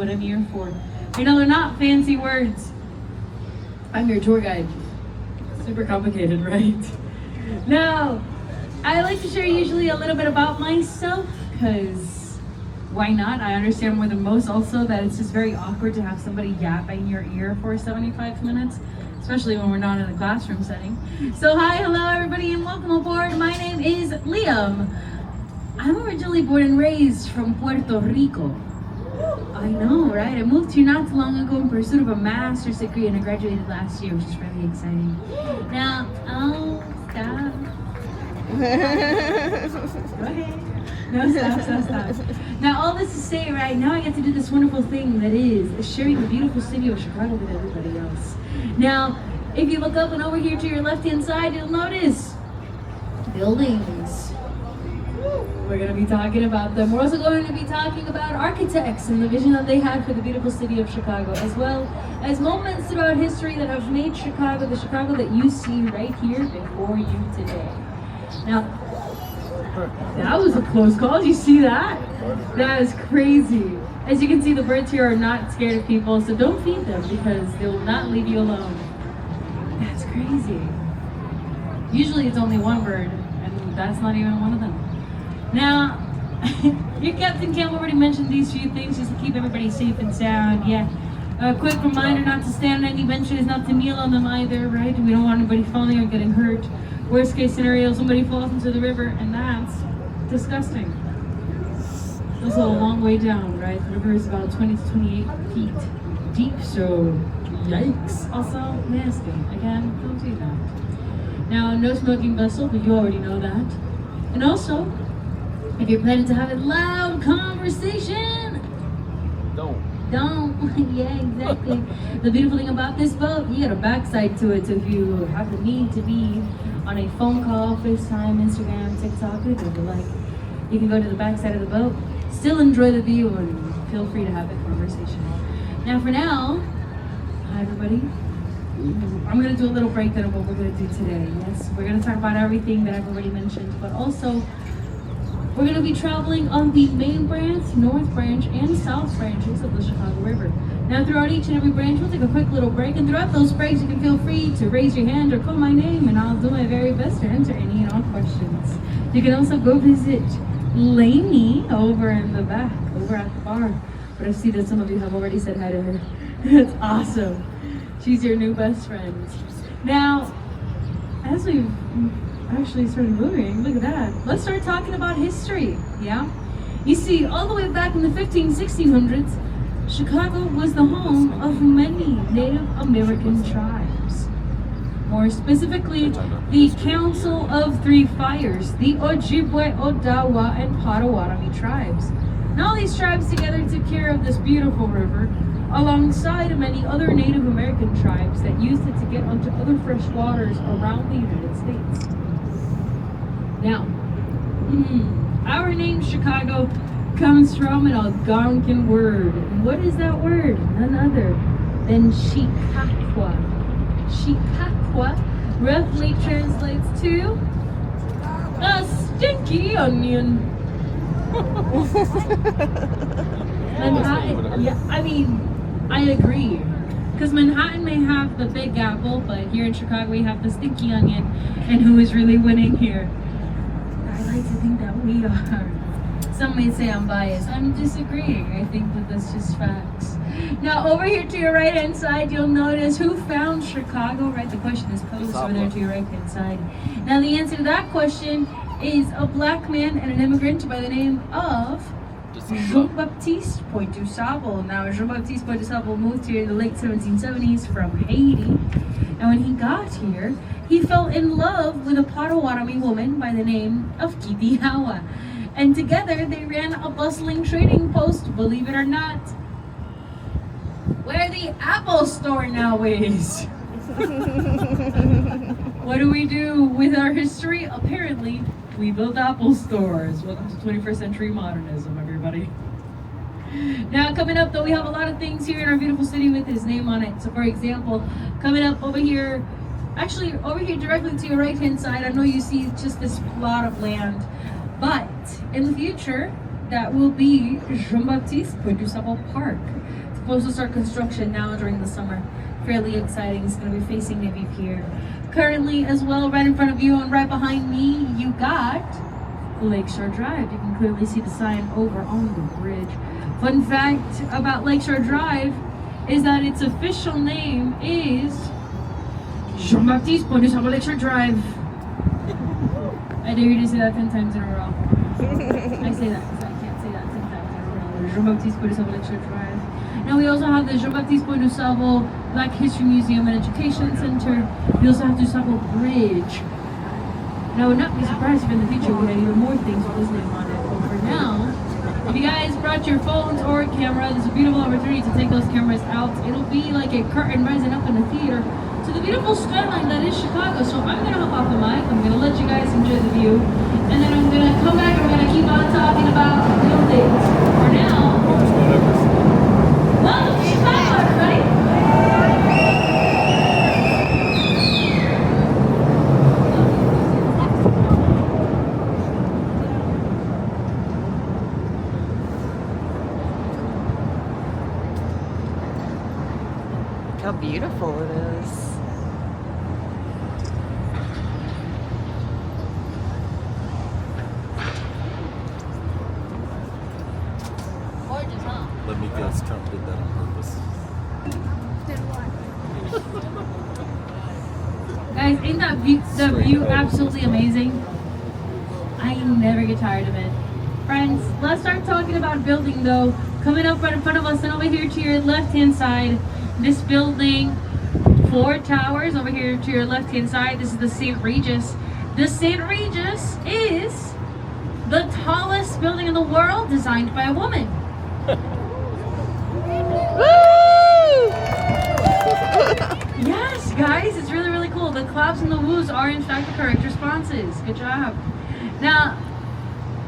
what I'm here for. You know, they're not fancy words. I'm your tour guide. Super complicated, right? Now, I like to share usually a little bit about myself, because why not? I understand more than most also that it's just very awkward to have somebody yap in your ear for 75 minutes, especially when we're not in a classroom setting. So hi, hello everybody, and welcome aboard. My name is Liam. I'm originally born and raised from Puerto Rico. I know, right? I moved here not too long ago in pursuit of a master's degree, and I graduated last year, which is really exciting. Now, stop. Go ahead. No, stop. Now, all this to say, right, now I get to do this wonderful thing that is sharing the beautiful city of Chicago with everybody else. Now, if you look up and over here to your left-hand side, you'll notice buildings. We're going to be talking about them. We're also going to be talking about architects and the vision that they had for the beautiful city of Chicago, as well as moments throughout history that have made Chicago the Chicago that you see right here before you today. Now, that was a close call. Did you see that? That is crazy. As you can see, the birds here are not scared of people, so don't feed them because they will not leave you alone. That's crazy. Usually it's only one bird, and that's not even one of them. Now, your Captain Cam already mentioned these few things just to keep everybody safe and sound. Yeah. A quick reminder not to stand on any benches, not to kneel on them either, right? We don't want anybody falling or getting hurt. Worst case scenario, somebody falls into the river, and that's disgusting. It's also a long way down, right? The river is about 20 to 28 feet deep, so yikes. Also nasty. Again, don't do that. Now, no smoking vessel, but you already know that. And also, if you're planning to have a loud conversation, don't. Yeah, exactly. The beautiful thing about this boat, you got a backside to it. So if you have the need to be on a phone call, FaceTime, Instagram, TikTok, whatever you like, you can go to the backside of the boat, still enjoy the view, and feel free to have a conversation. Now, for now, hi everybody. I'm going to do a little breakdown of what we're going to do today. Yes, we're going to talk about everything that I've already mentioned, but also we're going to be traveling on the main branch, north branch, and south branches of the Chicago River. Now, throughout each and every branch, we'll take a quick little break, and throughout those breaks, you can feel free to raise your hand or call my name, and I'll do my very best to answer any and all questions. You can also go visit Lainey over in the back, over at the bar. But I see that some of you have already said hi to her. That's awesome. She's your new best friend. Now, as we've actually started moving, look at that. Let's start talking about history, yeah? You see, all the way back in the 1600s, Chicago was the home of many Native American tribes. More specifically, the Council of Three Fires, the Ojibwe, Odawa, and Potawatomi tribes. And all these tribes together took care of this beautiful river, alongside many other Native American tribes that used it to get onto other fresh waters around the United States. Now, our name Chicago comes from an Algonquin word. And what is that word? None other than Chicago. Chicago roughly translates to a stinky onion. Manhattan, yeah, I mean, I agree. Because Manhattan may have the Big Apple, but here in Chicago we have the stinky onion. And who is really winning here? I like to think that we are. Some may say I'm biased. I'm disagreeing. I think that that's just facts. Now, over here to your right-hand side, you'll notice who found Chicago, right? The question is posed over there to your right-hand side. Now, the answer to that question is a black man and an immigrant by the name of Jean-Baptiste Point-du-Sable. Now, Jean-Baptiste Point-du-Sable moved here in the late 1770s from Haiti. And when he got here, he fell in love with a Potawatomi woman by the name of Kitty Hawa. And together, they ran a bustling trading post, believe it or not, where the Apple Store now is. What do we do with our history? Apparently, we build Apple stores. Welcome to 21st century modernism, everybody. Now, coming up, though, we have a lot of things here in our beautiful city with his name on it. So, for example, coming up over here, actually, over here directly to your right-hand side, I know you see just this plot of land. But in the future, that will be Jean-Baptiste Producible Park. It's supposed to start construction now during the summer. Fairly exciting. It's going to be facing Navy Pier. Currently, as well, right in front of you and right behind me, you got Lakeshore Drive. You can clearly see the sign over on the bridge. Fun fact about Lakeshore Drive is that its official name is Jean-Baptiste Producible Lakeshore Drive. I dare you to say that 10 times in a row. I say that because I can't say that 10 times in a row. Jean-Baptiste Producible Lakeshore Drive. Now we also have the Jean-Baptiste Producible Black History Museum and Education Center. We also have the Sabo Bridge. Now, I would not be surprised if in the future we had even more things with his name on it. But for now, if you guys brought your phones or a camera, there's a beautiful opportunity to take those cameras out. It'll be like a curtain rising up in the theater to the beautiful skyline that is Chicago. So I'm going to hop off the mic. I'm going to let you guys enjoy the view. And then I'm going to come back and we're going to keep on talking about buildings. For now, welcome to Chicago, everybody. How beautiful it is. Gorgeous, huh? Let me guess, Trump did that on purpose. Guys, ain't that the view absolutely amazing? I never get tired of it. Friends, let's start talking about building though. Coming up right in front of us and over here to your left-hand side, this building, 4 towers over here to your left-hand side. This is the St. Regis. The St. Regis is the tallest building in the world designed by a woman. Yes, guys, it's really, really cool. The claps and the woos are in fact the correct responses. Good job. Now,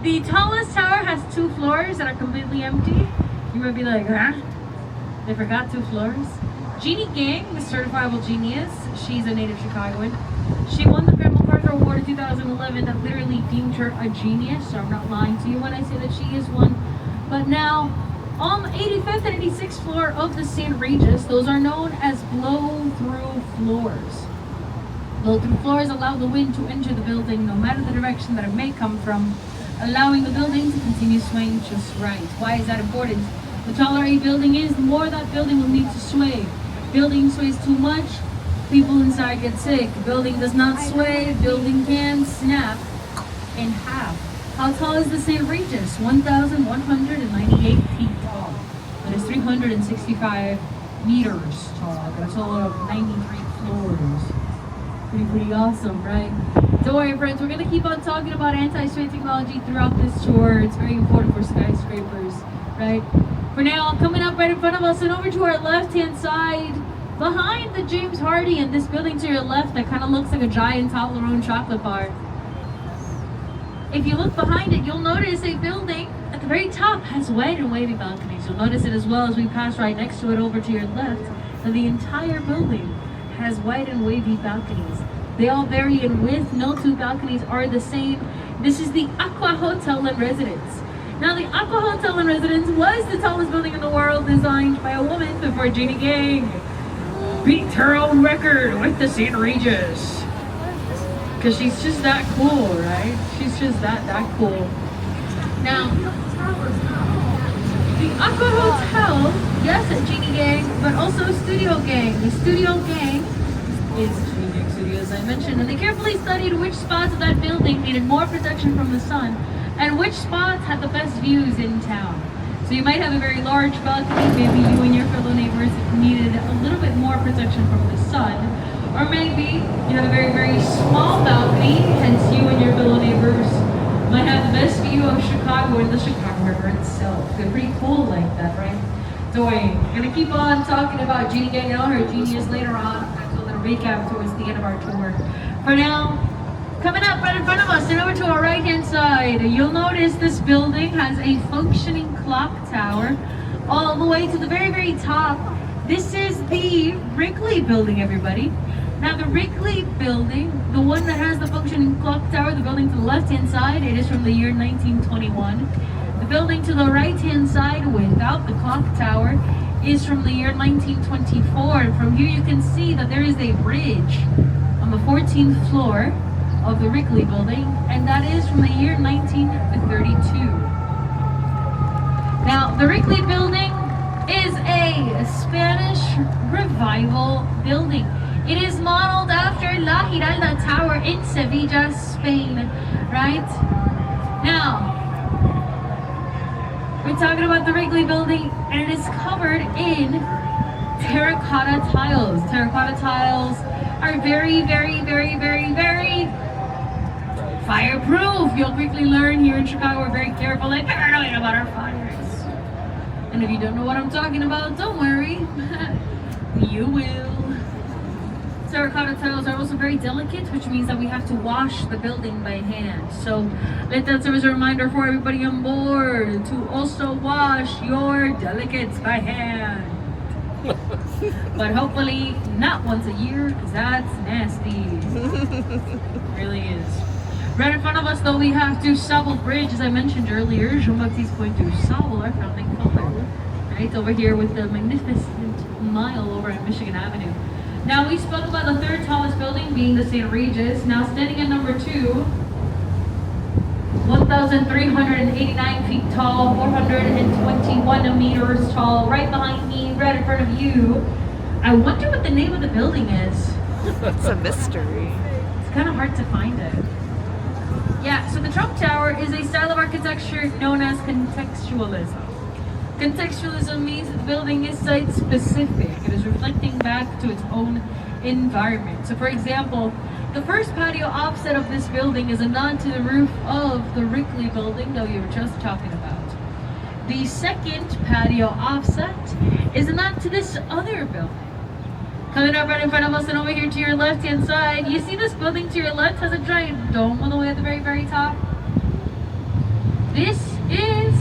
the tallest tower has 2 floors that are completely empty. You might be like, huh? They forgot 2 floors. Jeannie Gang, the certifiable genius. She's a native Chicagoan. She won the Grant MacArthur Award in 2011 that literally deemed her a genius. So I'm not lying to you when I say that she is one. But now, on the 85th and 86th floor of the St. Regis, those are known as blow-through floors. Blow-through floors allow the wind to enter the building no matter the direction that it may come from, allowing the building to continue swaying just right. Why is that important? The taller a building is, the more that building will need to sway. Building sways too much, people inside get sick. Building does not sway, building can snap in half. How tall is the St. Regis? 1,198 feet tall. That is 365 meters tall. That's all of 93 floors. Pretty awesome, right? Don't worry, friends, we're going to keep on talking about anti-sway technology throughout this tour. It's very important for skyscrapers, right? For now, coming up right in front of us and over to our left-hand side, behind the James Hardy and this building to your left that kind of looks like a giant Toblerone chocolate bar. If you look behind it, you'll notice a building at the very top has wide and wavy balconies. You'll notice it as well as we pass right next to it over to your left. And the entire building has wide and wavy balconies. They all vary in width. No 2 balconies are the same. This is the Aqua Hotel and Residence. Now, the Aqua Hotel and Residence was the tallest building in the world, designed by a woman before Jeannie Gang beat her own record with the St. Regis. Because she's just that cool, right? She's just that cool. Now, the Aqua Hotel, yes, Jeannie Gang, but also Studio Gang. The Studio Gang is Jeannie Gang Studio, as I mentioned, and they carefully studied which spots of that building needed more protection from the sun and which spots had the best views in town. So you might have a very large balcony, maybe you and your fellow neighbors needed a little bit more protection from the sun. Or maybe you have a very, very small balcony, hence you and your fellow neighbors might have the best view of Chicago and the Chicago River itself. They're pretty cool like that, right? So we're going to keep on talking about Jeannie Gang and all her genius later on. I'll do a little recap towards the end of our tour. For now, coming up right in front of us and over to our right-hand side, you'll notice this building has a functioning clock tower all the way to the very, very top. This is the Wrigley building, everybody. Now, the Wrigley building, the one that has the functioning clock tower, the building to the left-hand side, it is from the year 1921. The building to the right-hand side without the clock tower is from the year 1924. And from here you can see that there is a bridge on the 14th floor of the Wrigley building, and that is from the year 1932. Now, the Wrigley building is a Spanish revival building. It is modeled after La Giralda Tower in Sevilla, Spain, right? Now, we're talking about the Wrigley building, and it is covered in terracotta tiles. Terracotta tiles are very, very, very, very, very fireproof. You'll quickly learn here in Chicago, we're very careful and paranoid about our fires. And if you don't know what I'm talking about, don't worry. You will. Terracotta tiles are also very delicate, which means that we have to wash the building by hand. So let that serve as a reminder for everybody on board to also wash your delicates by hand. But hopefully not once a year, because that's nasty. It really is. Right in front of us, though, we have to Sable Bridge, as I mentioned earlier. Jean-Baptiste going to Sable, our founding father. Right over here with the magnificent mile over at Michigan Avenue. Now, we spoke about the third tallest building being the St. Regis. Now, standing at number 2, 1,389 feet tall, 421 meters tall, right behind me, right in front of you. I wonder what the name of the building is. It's a mystery. It's kind of hard to find it. Yeah, so the Trump Tower is a style of architecture known as contextualism. Contextualism means that the building is site-specific. It is reflecting back to its own environment. So for example, the first patio offset of this building is a nod to the roof of the Wrigley building that we were just talking about. The second patio offset is a nod to this other building. Coming up right in front of us and over here to your left-hand side, you see this building to your left has a giant dome all the way at the very, very top? This is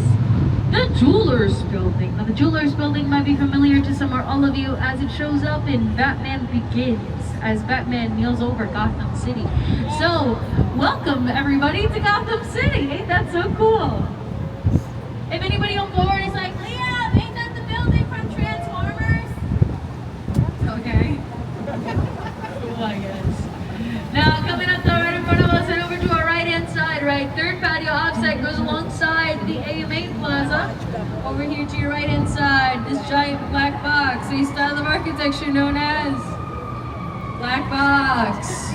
the Jewelers Building. Now, the Jewelers Building might be familiar to some or all of you as it shows up in Batman Begins, as Batman kneels over Gotham City. So, welcome everybody to Gotham City. Ain't that so cool? If anybody on board is like, Leah, ain't that the building from Transformers? Okay. Cool, I guess. Now, coming up though, right in front of us and over to our right-hand side, right? Third patio offset goes alongside the AMA Plaza. Over here to your right-hand side, this giant black box, a style of architecture known as Black Box.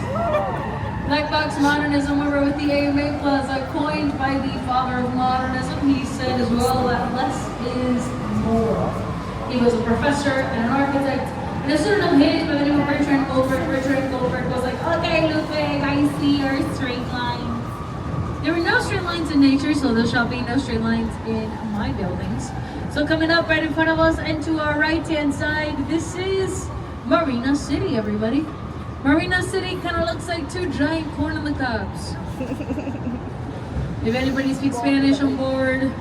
Black Box Modernism over with the AMA Plaza, coined by the father of modernism. He said as well that less is more. He was a professor and an architect, and a student of his by the name of Bertrand Goldberg. Bertrand Goldberg was like, okay, Ludwig, I see your straight lines. There were no straight lines in nature, so there shall be no straight lines in my buildings. So coming up right in front of us and to our right-hand side, this is Marina City, everybody. Marina City kind of looks like two giant corn on the cobs. If anybody speaks Spanish on board,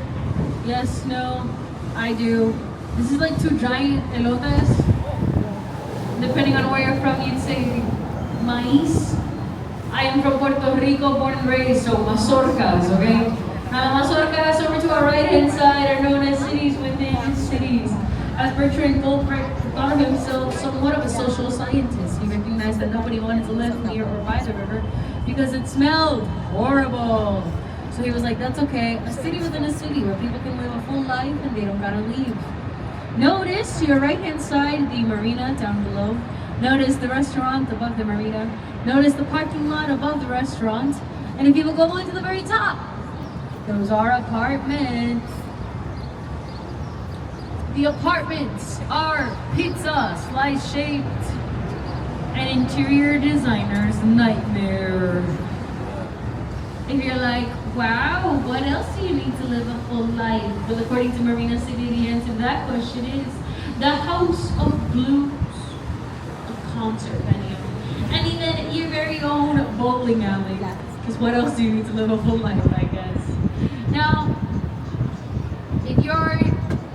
yes, no, I do. This is like two giant elotes. Depending on where you're from, you'd say maíz. I am from Puerto Rico, born and raised, so mazorcas, okay? Now, mazorcas over to our right-hand side are known as cities within cities. As Bertrand Goldberg thought of himself somewhat of a social scientist, he recognized that nobody wanted to live near or by the river because it smelled horrible. So he was like, that's okay, a city within a city where people can live a full life and they don't gotta leave. Notice to your right-hand side, the marina down below. Notice the restaurant above the marina. Notice the parking lot above the restaurant. And if you will go on to the very top, those are apartments. The apartments are pizza, slice-shaped, and interior designer's nightmare. If you're like, wow, what else do you need to live a full life? Well, according to Marina City, the answer to that question is the House of Blues, a concert venue, and even your very own bowling alley. Because what else do you need to live a full life, I guess? Now, if you're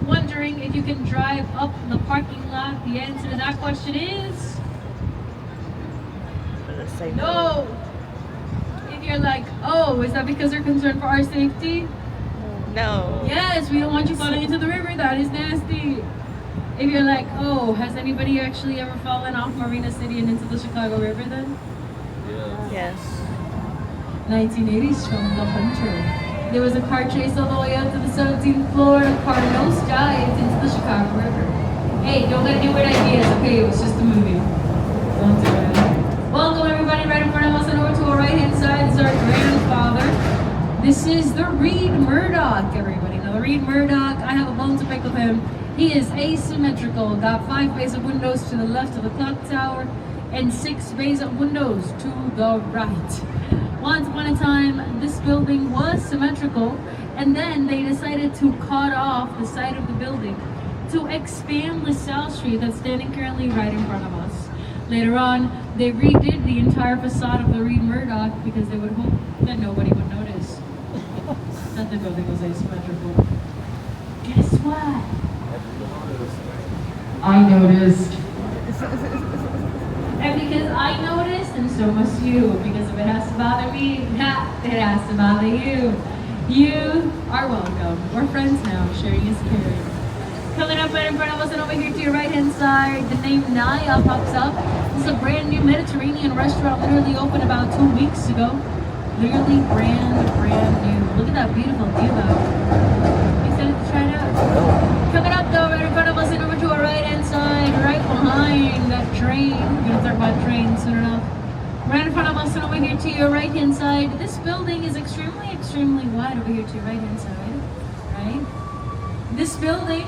wondering if you can drive up the parking lot, the answer to that question is no. If you're like, oh, is that because they're concerned for our safety? No. Yes, we don't want you falling into the river. That is nasty. If you're like, oh, has anybody actually ever fallen off Marina City and into the Chicago River then? Yeah. Yes. 1980s from The Hunter. There was a car chase all the way up to the 17th floor and a car nose dived into the Chicago River. Hey, don't get any weird ideas, okay? It was just a movie. Don't do it. Welcome everybody right in front of us and over to our right hand side is our grandfather. This is the Reed Murdoch, everybody. Now the Reed Murdoch, I have a bone to pick with him. He is asymmetrical, got 5 bays of windows to the left of the clock tower and 6 bays of windows to the right. Once upon a time, this building was symmetrical, and then they decided to cut off the side of the building to expand LaSalle Street that's standing currently right in front of us. Later on, they redid the entire facade of the Reed Murdoch because they would hope that nobody would notice that the building was asymmetrical. Guess what? I noticed. And because I noticed, and so must you, because if it has to bother me, it has to bother you. You are welcome. We're friends now. Sharing is caring. Coming up right in front of us and over here to your right-hand side, the name Naya pops up. This is a brand new Mediterranean restaurant, literally opened about 2 weeks ago. Literally brand new. Look at that beautiful view out. Excited to try it out? Coming up though, right in front of us and over to our right-hand side, right behind that train. We're going to talk about trains soon enough. Right in front of us and over here to your right-hand side, this building is extremely wide over here to your right-hand side, right? This building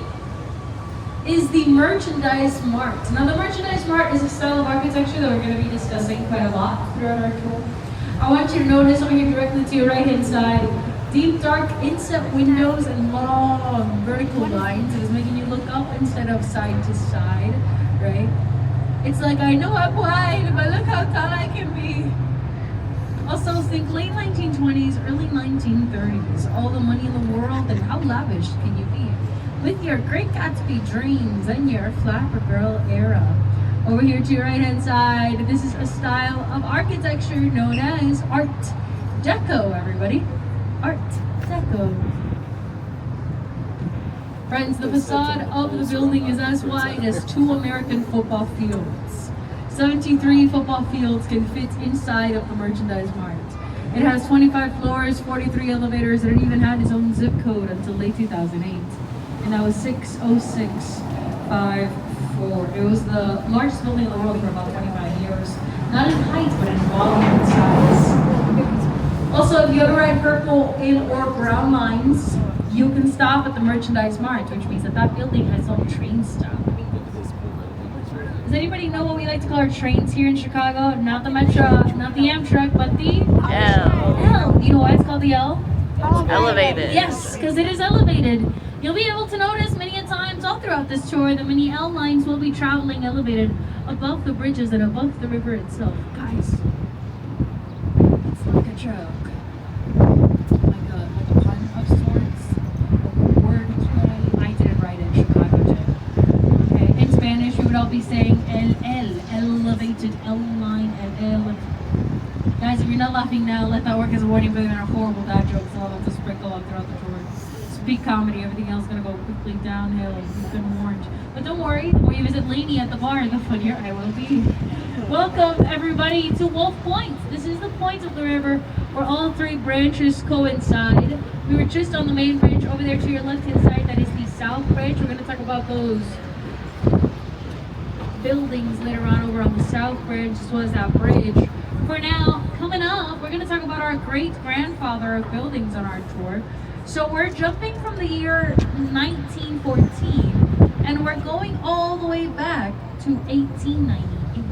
is the Merchandise Mart. Now the Merchandise Mart is a style of architecture that we're going to be discussing quite a lot throughout our tour. I want you to notice over here directly to your right-hand side, deep dark inset windows and long vertical lines. It is making you look up instead of side to side, right? It's like, I know I'm wide, but look how tall I can be. Also think late 1920s, early 1930s, all the money in the world, and how lavish can you be with your Great Gatsby dreams and your Flapper Girl era. Over here to your right-hand side, this is a style of architecture known as Art Deco, everybody. Art Deco. Friends, the facade of the building is as wide as 2 American football fields. 73 football fields can fit inside of the Merchandise Mart. It has 25 floors, 43 elevators, and it even had its own zip code until late 2008. And that was 60654. It was the largest building in the world for about 25 years. Not in height, but in volume and size. Also, if you ever ride purple in or brown lines, you can stop at the Merchandise Mart, which means that that building has its own train stop. Does anybody know what we like to call our trains here in Chicago? Not the Metro, not the Amtrak, but the L. You know why it's called the L? Elevated. Yes, because it is elevated. You'll be able to notice many a times all throughout this tour that many L lines will be traveling elevated above the bridges and above the river itself. Guys, it's like a joke. Like a pun of sorts. A word play. I didn't write it, Chicago did. Okay, in Spanish we would all be saying el, elevated L line, el. Guys, if you're not laughing now, let that work as a warning for them. They're horrible dad jokes all about to sprinkle up throughout the tour. Peak comedy, everything else is gonna go quickly downhill. You've been warned. But don't worry, the more you visit Lainey at the bar, the funnier I will be. Welcome everybody to Wolf Point. This is the point of the river where all 3 branches coincide. We were just on the main bridge over there to your left-hand side. That is the South Bridge. We're gonna talk about those buildings later on over on the South Bridge, as well as that bridge. For now, coming up, we're gonna talk about our great-grandfather of buildings on our tour. So we're jumping from the year 1914 and we're going all the way back to 1898.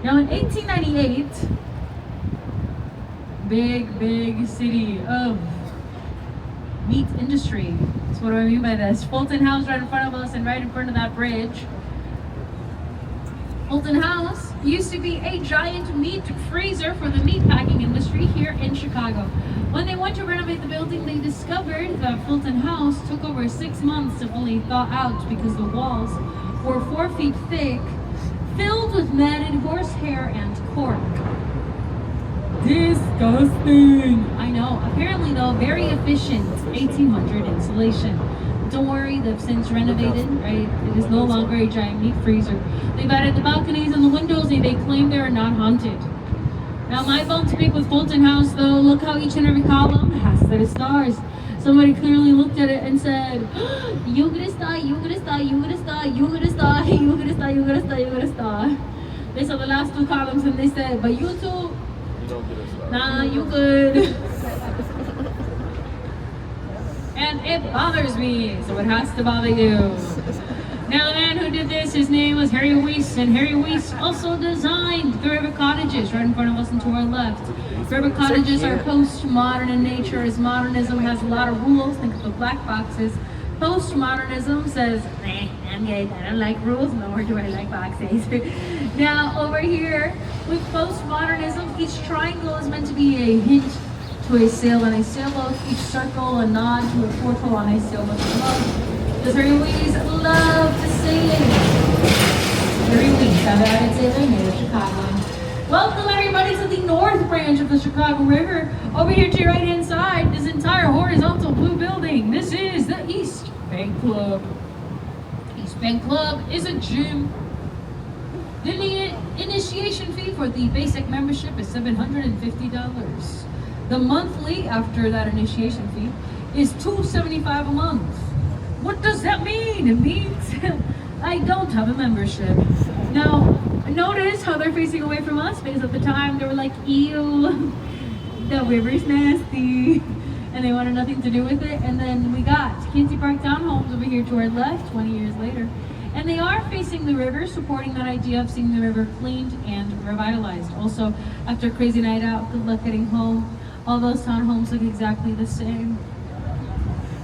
Now in 1898, big city of meat industry. So what do I mean by this? Fulton House right in front of us and right in front of that bridge. Fulton House used to be a giant meat freezer for the meat packing industry here in Chicago. When they went to renovate the building, they discovered that Fulton House took over 6 months to fully thaw out because the walls were 4 feet thick, filled with matted horsehair and cork. Disgusting. I know. Apparently, though, very efficient 1800 insulation. Don't worry, they've since renovated, right? It is no longer a giant meat freezer. They've added the balconies and the windows, and they claim they are not haunted. Now, my bone to pick with Fulton House, though, look how each and every column has set of stars. Somebody clearly looked at it and said, "You gonna star, you gonna star, you gonna star, you gonna star, you gonna star, you gonna star, you gonna star." They saw the last two columns and they said, "But you two, You don't get a star. nah, you good." And it bothers me, so it has to bother you. Now, the man who did this, his name was Harry Weiss, and Harry Weiss also designed the River Cottages right in front of us and to our left. River Cottages are postmodern in nature, as modernism has a lot of rules. Think of the black boxes. Postmodernism says, I'm good, I don't like rules, nor do I like boxes. Now, over here, with postmodernism, each triangle is meant to be a hint to a sail on a sailboat, each circle a nod to a portal on a sailboat as well. Because Harry Weiss loved to sail. Harry Weiss, have added sailor near Chicago. Welcome everybody to the north branch of the Chicago River. Over here to your right hand side, this entire horizontal blue building, this is the East Bank Club. East Bank Club is a gym. The initiation fee for the basic membership is $750. The monthly, after that initiation fee, is $275 a month. What does that mean? It means I don't have a membership. Now, notice how they're facing away from us, because at the time they were like, ew, the river's nasty, and they wanted nothing to do with it. And then we got Kinsey Park Townhomes over here to our left 20 years later. And they are facing the river, supporting that idea of seeing the river cleaned and revitalized. Also, after a crazy night out, good luck getting home. All those townhomes look exactly the same.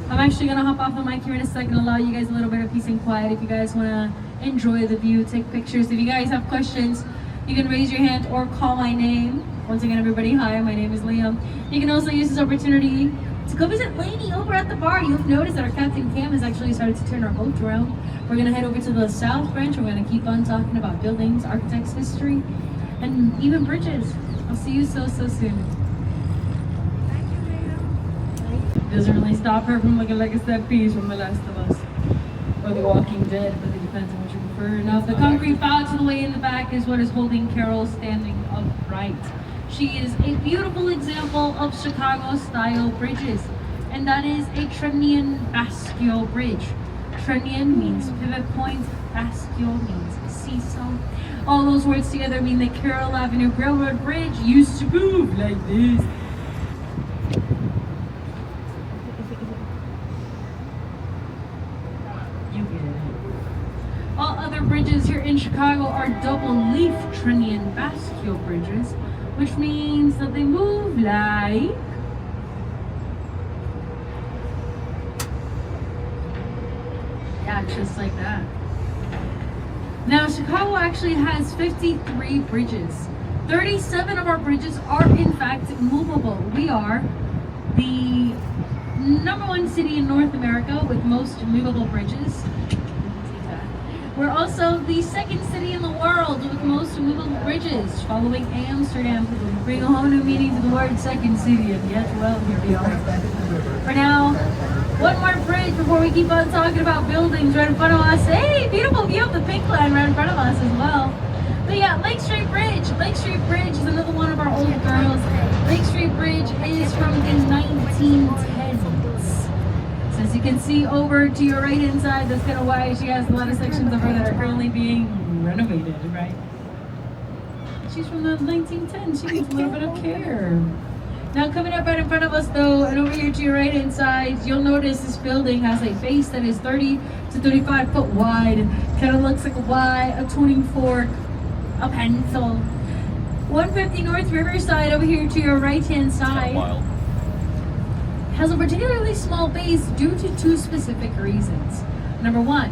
I'm actually gonna hop off the mic here in a second, allow you guys a little bit of peace and quiet. If you guys wanna enjoy the view, take pictures. If you guys have questions, you can raise your hand or call my name. Once again, everybody, hi, my name is Liam. You can also use this opportunity to go visit Lainey over at the bar. You've noticed that our Captain Cam has actually started to turn our boat around. We're gonna head over to the South Branch. We're gonna keep on talking about buildings, architects, history, and even bridges. I'll see you so soon. Doesn't really stop her from looking like a set piece from The Last of Us or The Walking Dead, but it depends on what you prefer. Now, the concrete box to the way in the back is what is holding Carol standing upright. She is a beautiful example of Chicago-style bridges, and that is a Trenian Bascule bridge. Trenian means pivot point, Bascule means seesaw. All those words together mean that Carroll Avenue Railroad Bridge used to move like this. All other bridges here in Chicago are double leaf Trenian Bascule bridges, which means that they move like just like that. Now, Chicago actually has 53 bridges. 37 of our bridges are in fact movable. We are the #1 city in North America with most movable bridges. We're also the second city in the world with most movable bridges, following Amsterdam. Bring a whole new meaning to the word second city, and yet, well, here we are. For now, one more bridge before we keep on talking about buildings right in front of us. Hey, beautiful view of the pink line right in front of us as well. But yeah, Lake Street Bridge. Lake Street Bridge is another one of our old girls. Lake Street Bridge is from the 1910s. So as you can see over to your right hand side, that's kind of why she has a lot of sections of her that are currently being renovated, right? She's from the 1910s. She needs a little bit of care. Now, coming up right in front of us though, and over here to your right hand side, you'll notice this building has a base that is 30 to 35 foot wide. Kind of looks like a Y, a tuning fork, a pencil. 150 North Riverside over here to your right hand side has a particularly small base due to two specific reasons. Number one,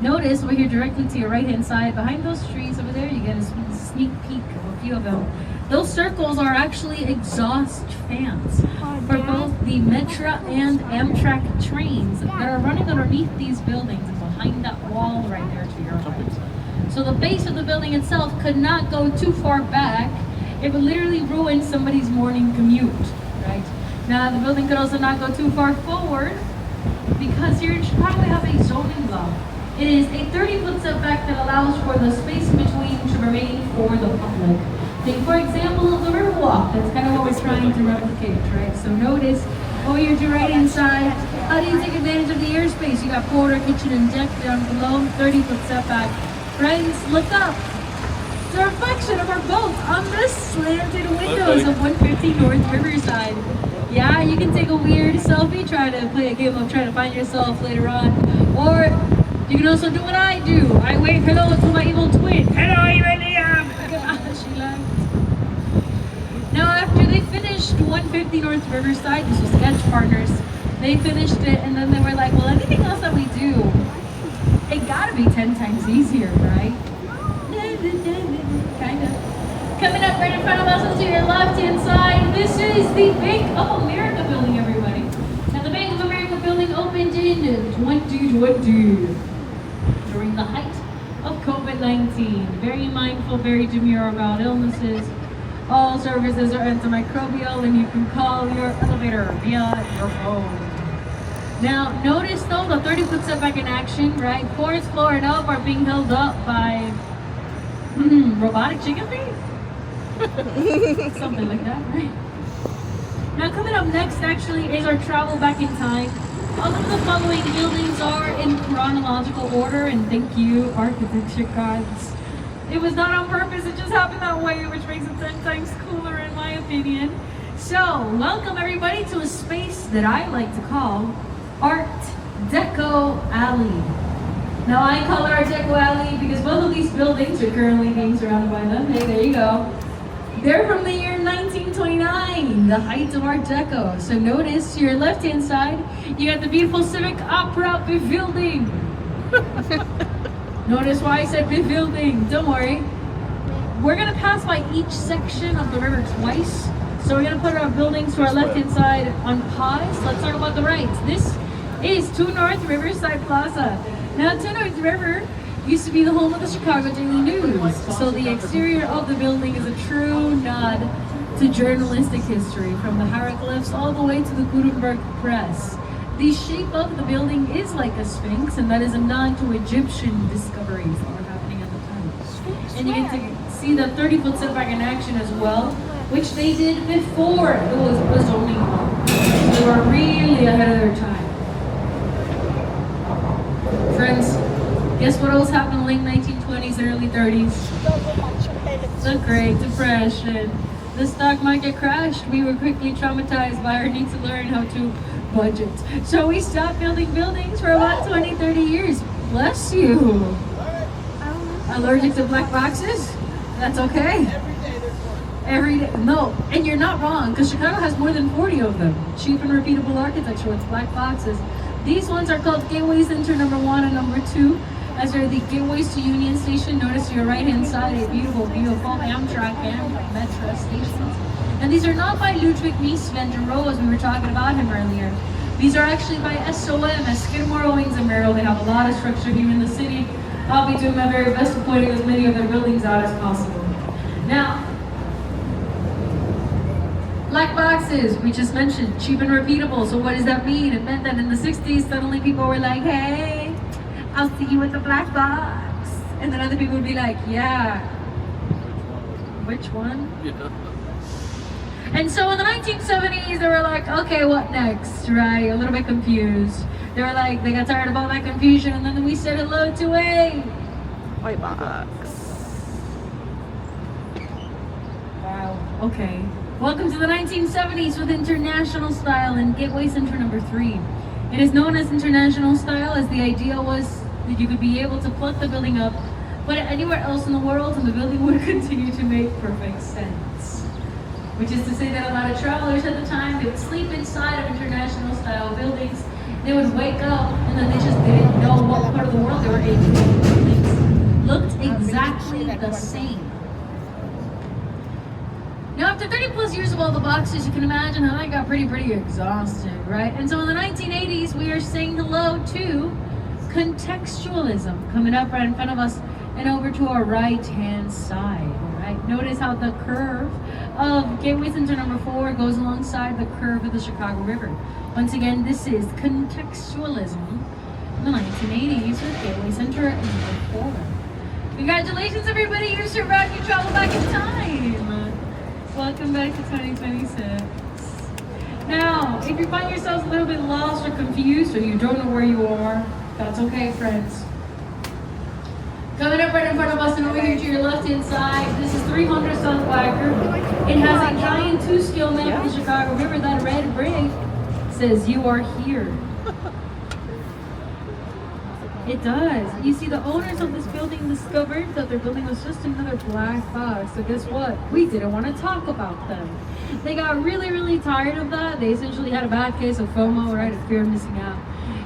notice over here directly to your right hand side, behind those trees over there, you get a sneak peek of a few of them. Those circles are actually exhaust fans for both the Metra and Amtrak trains that are running underneath these buildings and behind that wall right there to your right. So the base of the building itself could not go too far back it would literally ruin somebody's morning commute, right? Now, the building could also not go too far forward because here in Chicago we have a zoning law. It is a 30-foot setback that allows for the space in between to remain for the public. Think, for example, of the Riverwalk. That's kind of what we're trying to replicate, right? So notice over here to right hand side, how do you take advantage of the airspace? You got corridor, kitchen, and deck down below, 30-foot setback. Friends, look up. The reflection of our boat on the slanted windows of 150 North Riverside. Yeah, you can take a weird selfie, try to play a game of trying to find yourself later on. Or you can also do what I do. I wave hello to my evil twin. Hello, Iranian! She laughed. Now, after they finished 150 North Riverside, this was sketch partners, they finished it and then they were like, well, anything else that we do, it gotta be 10 times easier, right? Kind of. Coming up right in front of us and to your left-hand side, this is the Bank of America building, everybody. Now, the Bank of America building opened in 2020 during the height of COVID-19. Very mindful, very demure about illnesses. All services are antimicrobial and you can call your elevator via your phone. Now, notice though, the 30-foot setback in action, right? Fourth floor and up are being held up by robotic chicken feet? Something like that, right? Now, coming up next actually is our travel back in time. All of the following buildings are in chronological order, and thank you, architecture gods. It was not on purpose, it just happened that way, which makes it 10 times cooler in my opinion. So, welcome everybody to a space that I like to call Art Deco Alley. Now, I call it Art Deco Alley because both of these buildings are currently being surrounded by them. Hey, there you go. They're from the year 1929, the height of Art Deco. So notice to your left-hand side, you got the beautiful Civic Opera building. Notice why I said building. Don't worry. We're gonna pass by each section of the river twice. So we're gonna put our buildings to our left-hand side on pause. Let's talk about the right. This is 2 North Riverside Plaza. Now, 2 North River used to be the home of the Chicago Daily News. So the exterior of the building is a true nod to journalistic history, from the hieroglyphs all the way to the Gutenberg Press. The shape of the building is like a sphinx, and that is a nod to Egyptian discoveries that were happening at the time. And you get to see the 30-foot setback in action as well, which they did before it was zoning law. They were really ahead of their time. Friends, guess what else happened in the late 1920s and early 30s? The Great Depression. The stock market crashed. We were quickly traumatized by our need to learn how to budget. So we stopped building buildings for about 20-30 years. Bless you. Allergic to black boxes? That's okay. Every day. No, and you're not wrong, because Chicago has more than 40 of them. Cheap and repeatable architecture with black boxes. These ones are called Gateway Center number 1 and number 2. As are the gateways to Union Station. Notice to your right-hand side, a beautiful Amtrak and Metro stations. And these are not by Ludwig Mies van der Rohe, as we were talking about him earlier. These are actually by SOM, as Skidmore, Owings, and Merrill. They have a lot of structure here in the city. I'll be doing my very best to pointing as many of their buildings out as possible. Now, black boxes, we just mentioned, cheap and repeatable. So what does that mean? It meant that in the 60s, suddenly people were like, hey, I'll see you with the black box. And then other people would be like, yeah. Which one? Yeah. And so in the 1970s, they were like, okay, what next, right? A little bit confused. They were like, they got tired of all that confusion, and then we said hello to a white box. Wow, okay. Welcome to the 1970s with International Style and Gateway Center number 3. It is known as International Style as the idea was that you could be able to plug the building up, put it anywhere else in the world, and the building would continue to make perfect sense. Which is to say that a lot of travelers at the time, they would sleep inside of International Style buildings. They would wake up and then they just didn't know what part of the world they were in. Buildings looked exactly the same. Now, after 30 plus years of all the boxes, you can imagine how I got pretty exhausted, right? And so in the 1980s, we are saying hello to contextualism, coming up right in front of us and over to our right-hand side, right? Notice how the curve of Gateway Center number 4 goes alongside the curve of the Chicago River. Once again, this is contextualism in the 1980s with Gateway Center number 4. Congratulations, everybody! You survived. You traveled back in time. Welcome back to 2026. Now, if you find yourselves a little bit lost or confused, or you don't know where you are, that's okay, friends. Coming up right in front of us and over here to your left-hand side, this is 300 South Wagner. It has a giant 2-scale map of the Chicago River. That red brick says, "You are here." It does. You see, the owners of this building discovered that their building was just another black box. So guess what? We didn't want to talk about them. They got really, really tired of that. They essentially had a bad case of FOMO, right? Of fear of missing out.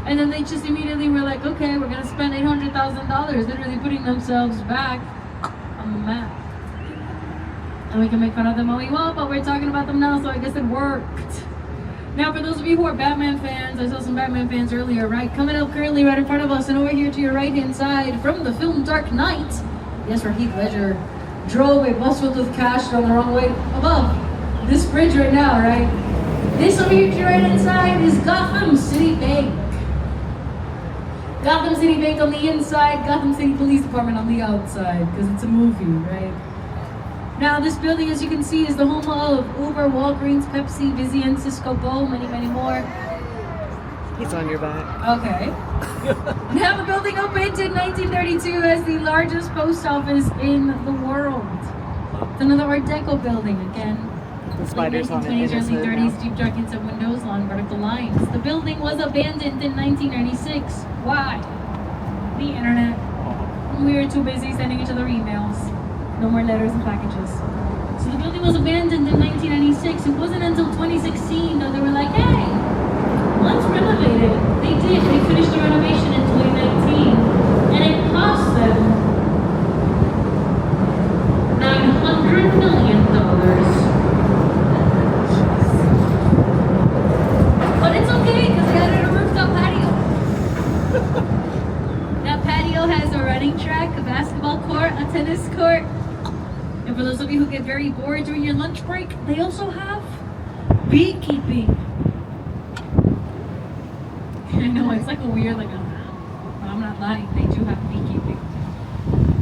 And then they just immediately were like, okay, we're going to spend $800,000 literally putting themselves back on the map. And we can make fun of them all we want, but we're talking about them now, so I guess it worked. Now, for those of you who are Batman fans, I saw some Batman fans earlier, right? Coming up currently right in front of us and over here to your right-hand side from the film Dark Knight. Yes, where Heath Ledger drove a bus filled with cash down the wrong way above this bridge right now, right? This over here to your right-hand side is Gotham City Bank. Gotham City Bank on the inside, Gotham City Police Department on the outside, because it's a movie, right? Now, this building, as you can see, is the home of Uber, Walgreens, Pepsi, Vizient, Cisco, Bo, many, many more. He's on your back. Okay. Now, the building opened in 1932 as the largest post office in the world. It's another Art Deco building, again. The spiders on it. 1920s, early 30s, deep dark inside windows, long vertical lines. The building was abandoned in 1996. Why? The internet. We were too busy sending each other emails. No more letters and packages. So the building was abandoned in 1996. It wasn't until 2016 that they were like, hey, let's renovate it. They did. They finished the renovation in 2019. And it cost them $900 million. But it's okay, because they added a rooftop patio. That patio has a running track, a basketball court, a tennis court. And for those of you who get very bored during your lunch break, they also have beekeeping. I know, it's like a weird, like, I'm not lying, they do have beekeeping.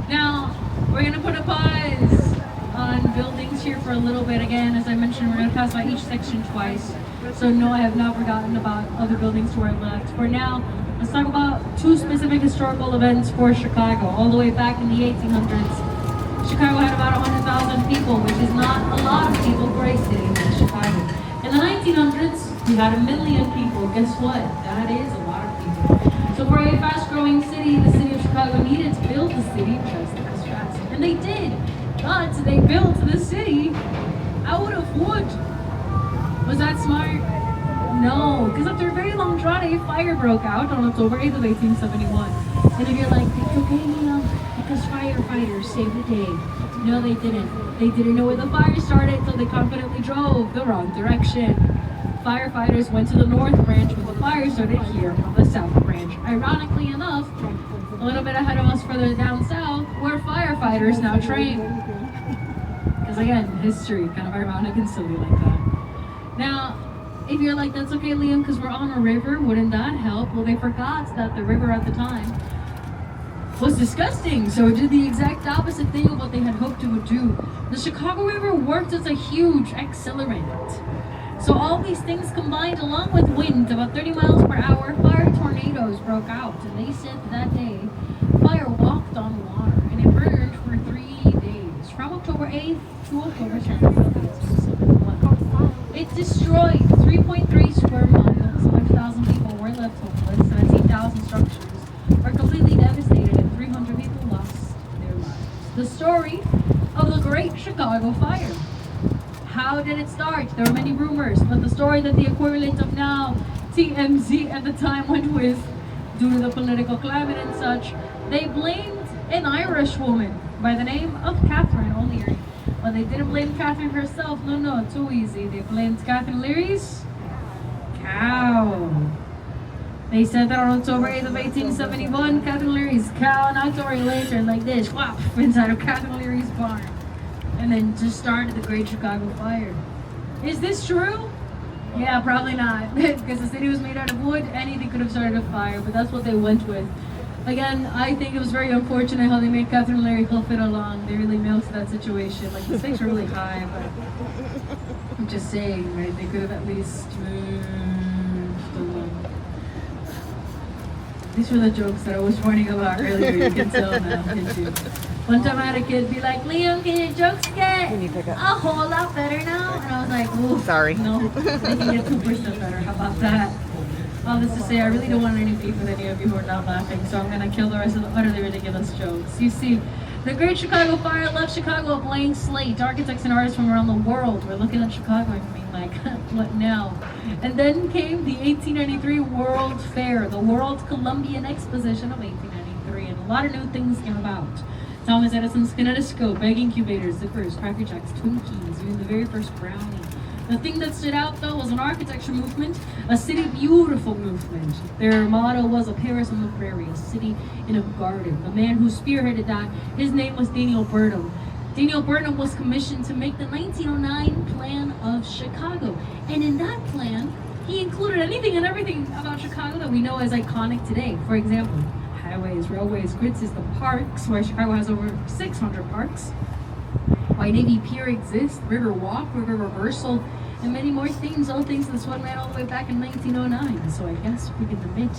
Now, we're going to put a pause on buildings here for a little bit. Again, as I mentioned, we're going to pass by each section twice. So no, I have not forgotten about other buildings to our left. For now, let's talk about 2 specific historical events for Chicago. All the way back in the 1800s, Chicago had about 100,000 people, which is not a lot of people for a city like Chicago. In the 1900s, we had 1 million people. Guess what? That is a lot of people. So for a fast-growing city, the city of Chicago needed to build the city just as fast. And they did. But they built the city out of wood. Was that smart? No, because after a very long drought, a fire broke out on October 8th of 1871. And if you're like, okay, because firefighters saved the day. No, they didn't. They didn't know where the fire started, so they confidently drove the wrong direction. Firefighters went to the north branch when the fire started here on the south branch. Ironically enough, a little bit ahead of us further down south, where firefighters now train. Because again, history, kind of ironic and silly like that. Now, if you're like, that's okay, Liam, because we're on a river, wouldn't that help? Well, they forgot that the river at the time was disgusting, so it did the exact opposite thing of what they had hoped it would do. The Chicago River worked as a huge accelerant. So all these things combined, along with wind, about 30 miles per hour, fire tornadoes broke out. And they said that day, fire walked on water, and it burned for 3 days, from October 8th to October 10th. It destroyed 3.3 square miles, 100,000 people were left homeless, 17,000 structures were completely devastated, and 300 people lost their lives. The story of the Great Chicago Fire. How did it start? There were many rumors, but the story that the equivalent of now TMZ at the time went with, due to the political climate and such, they blamed an Irish woman by the name of Catherine O'Leary. But they didn't blame Catherine herself. No, too easy. They blamed Catherine Leary's cow. They said that on October 8th of 1871, Catherine Leary's cow knocked over a lantern like this, whop, inside of Catherine Leary's barn. and then just started the Great Chicago Fire. Is this true? Yeah, probably not, because the city was made out of wood. Anything could have started a fire, but that's what they went with. Again, I think it was very unfortunate how they made Catherine and Larry Clifford along. They really milked that situation. Like, the stakes were really high, but I'm just saying, right? They could have at least moved along. These were the jokes that I was warning about earlier. You can tell now, can't you? One time I had a kid be like, Liam, can your jokes get a whole lot better now? And I was like, ooh, Sorry. No, they can get 2% better. How about that? All this to say, I really don't want any beef with any of you who are not laughing, so I'm going to kill the rest of the utterly ridiculous jokes. You see, the Great Chicago Fire left Chicago a blank slate. Architects and artists from around the world were looking at Chicago and being like, what now? And then came the 1893 World Fair, the World Columbian Exposition of 1893, and a lot of new things came about. Thomas Edison's kinetoscope, egg incubators, zippers, Cracker Jacks, Twinkies, even the very first brownie. The thing that stood out, though, was an architecture movement, a city beautiful movement. Their motto was a Paris on the prairie, a city in a garden. The man who spearheaded that, his name was Daniel Burnham. Daniel Burnham was commissioned to make the 1909 plan of Chicago. And in that plan, he included anything and everything about Chicago that we know as iconic today. For example, highways, railways, grid system, parks, where Chicago has over 600 parks. White Navy Pier exists, River Walk, River Reversal, and many more things, all things that one ran all the way back in 1909. So I guess we can admit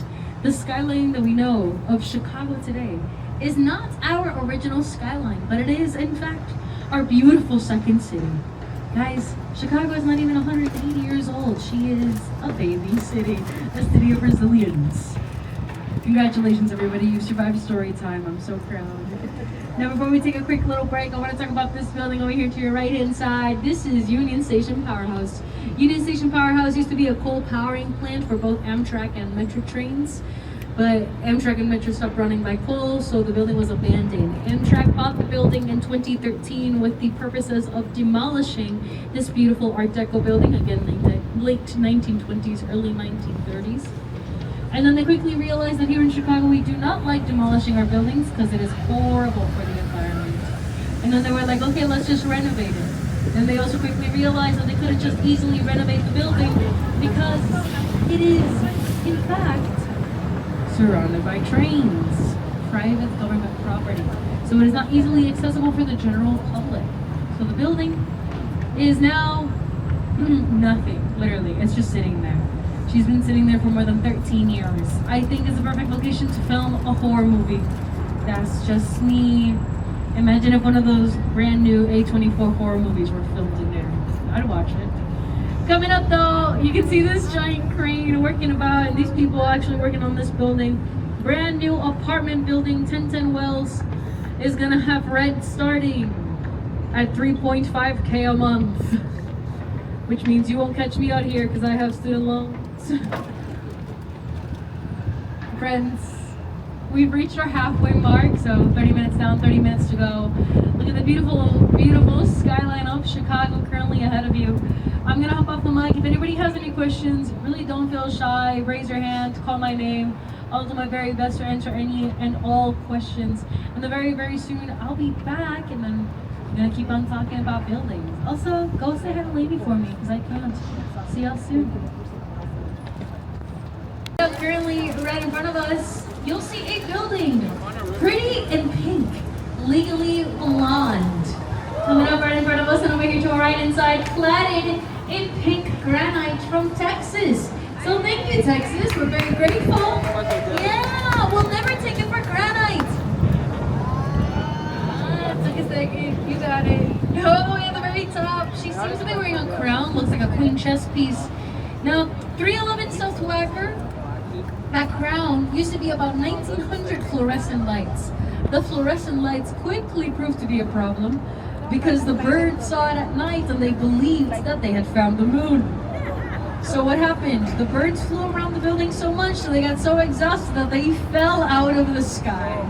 the skyline that we know of Chicago today is not our original skyline, but it is, in fact, our beautiful second city. Guys, Chicago is not even 180 years old. She is a baby city, a city of resilience. Congratulations, everybody. You survived story time. I'm so proud. Now, before we take a quick little break, I want to talk about this building over here to your right-hand side. This is Union Station Powerhouse. Union Station Powerhouse used to be a coal powering plant for both Amtrak and Metro trains. But Amtrak and Metro stopped running by coal, so the building was abandoned. Amtrak bought the building in 2013 with the purposes of demolishing this beautiful Art Deco building, again, late 1920s, early 1930s. And then they quickly realized that here in Chicago, we do not like demolishing our buildings because it is horrible for the environment. And then they were like, okay, let's just renovate it. And they also quickly realized that they couldn't just easily renovate the building because it is, in fact, surrounded by trains, private government property. So it is not easily accessible for the general public. So the building is now nothing, literally. It's just sitting there. She's been sitting there for more than 13 years. I think it's the perfect location to film a horror movie. That's just me. Imagine if one of those brand new A24 horror movies were filmed in there. I'd watch it. Coming up though, you can see this giant crane working about, and these people actually working on this building. Brand new apartment building, 1010 Wells, is gonna have rent starting at $3.5K a month. Which means you won't catch me out here because I have student loans. Friends, we've reached our halfway mark, so 30 minutes down, 30 minutes to go. Look at the beautiful, beautiful skyline of Chicago currently ahead of you. I'm gonna hop off the mic. If anybody has any questions, really don't feel shy. Raise your hand, call my name. I'll do my very best to answer any and all questions. And then very, very soon, I'll be back, and then I'm gonna keep on talking about buildings. Also, go say hi to Lady for me, because I can't. See y'all soon. Currently, right in front of us, you'll see a building, pretty in pink, legally blonde. Coming up right in front of us and over here to our right inside, cladded in pink granite from Texas. So thank you, Texas. We're very grateful. Yeah, we'll never take it for granite. Took a second. You got it. All the way at the very top. She seems to be wearing a crown. Looks like a queen chess piece. Now, 311 South Wacker. That crown used to be about 1,900 fluorescent lights. The fluorescent lights quickly proved to be a problem because the birds saw it at night and they believed that they had found the moon. So what happened? The birds flew around the building so much that they got so exhausted that they fell out of the sky.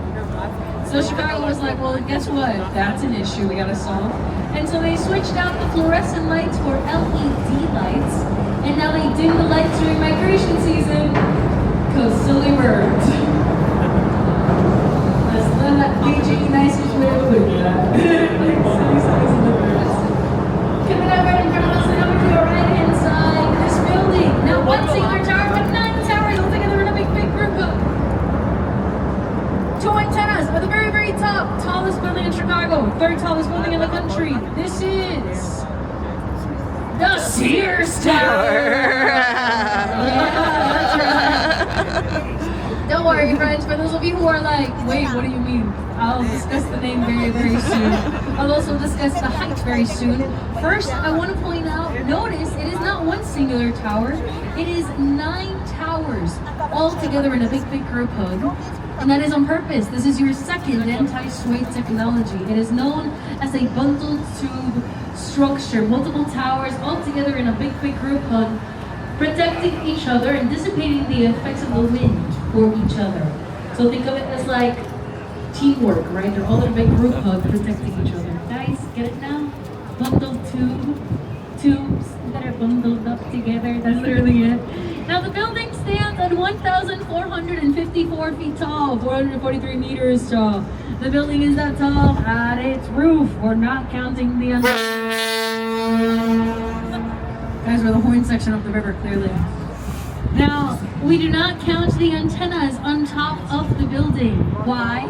So Chicago was like, well, guess what? That's an issue we gotta solve. And so they switched out the fluorescent lights for LED lights, and now they dim the lights during migration season. Cause silly birds. That's not PG nicest way of putting that. Like silly size of the Two antennas at the very, very top. Tallest building in Chicago. Third tallest building in the country. This is the Sears Tower. Yeah, that's right. Don't worry, friends. For those of you who are like, wait, what do you mean? I'll discuss the name very, very soon. I'll also discuss the height very soon. First, I want to point out, notice it is not one singular tower. It is 9 towers all together in a big, big group hug. And that is on purpose. This is your second anti-sway technology. It is known as a bundled tube structure. Multiple towers all together in a big, big group hug, protecting each other and dissipating the effects of the wind for each other. So think of it as like teamwork, right? They're all in a big group hug protecting each other. Guys, get it now? Bundled tubes that are bundled up together. That's literally it. Now the building stands at 1,454 feet tall, 443 meters tall. The building is that tall at its roof. We're not counting the under. Guys, we're the horn section of the river, clearly. Now, we do not count the antennas on top of the building. Why?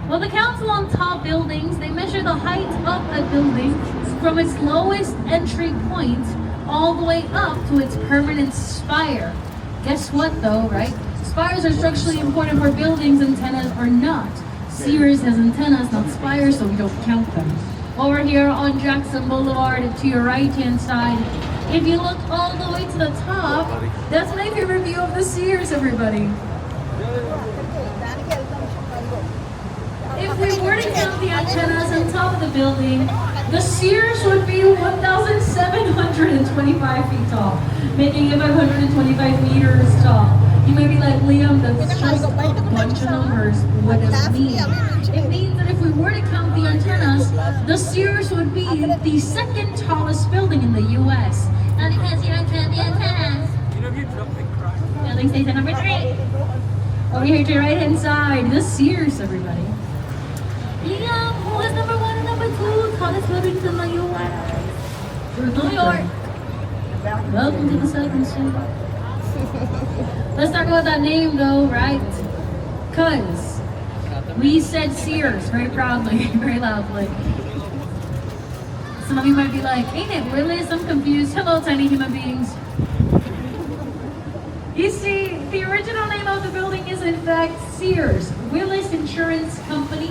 Well, the council on top buildings, they measure the height of a building from its lowest entry point all the way up to its permanent spire. Guess what though, right? Spires are structurally important for buildings, antennas are not. Sears has antennas, not spires, so we don't count them. Over here on Jackson Boulevard to your right-hand side, if you look all the way to the top, that's my favorite view of the Sears, everybody. If we were to count the antennas on top of the building, the Sears would be 1,725 feet tall, making it 525 meters tall. You may be like, Liam, that's just a bunch of numbers. What does it mean? It means that if we were to count the antennas, the Sears would be the second tallest building in the U.S. Now because you don't count the antennas. Building station number 3. Over here to your right-hand side, the Sears, everybody. Liam, who is number 1 and number 2 tallest buildings in the U.S.? New York. Welcome to the second city. Let's talk about that name though, right? Because we said Sears very proudly, very loudly. Some of you might be like, ain't it Willis? I'm confused. Hello, tiny human beings. You see, the original name of the building is in fact Sears. Willis Insurance Company.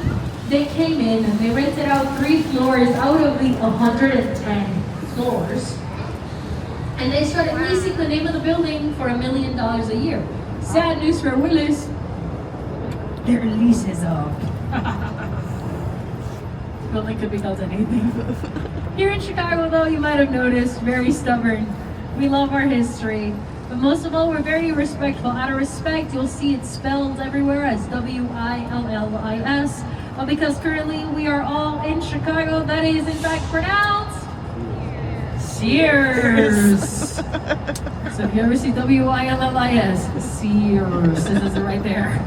They came in and they rented out 3 floors out of the 110 floors. And they started leasing the name of the building for $1 million a year. Sad news for Willis. Their lease is up. The building could be called anything. Here in Chicago, though, you might have noticed, very stubborn. We love our history. But most of all, we're very respectful. Out of respect, you'll see it spelled everywhere as W-I-L-L-I-S. But because currently we are all in Chicago, that is in fact pronounced Sears. So if you ever see W-I-L-L-I-S, Sears, it says it right there.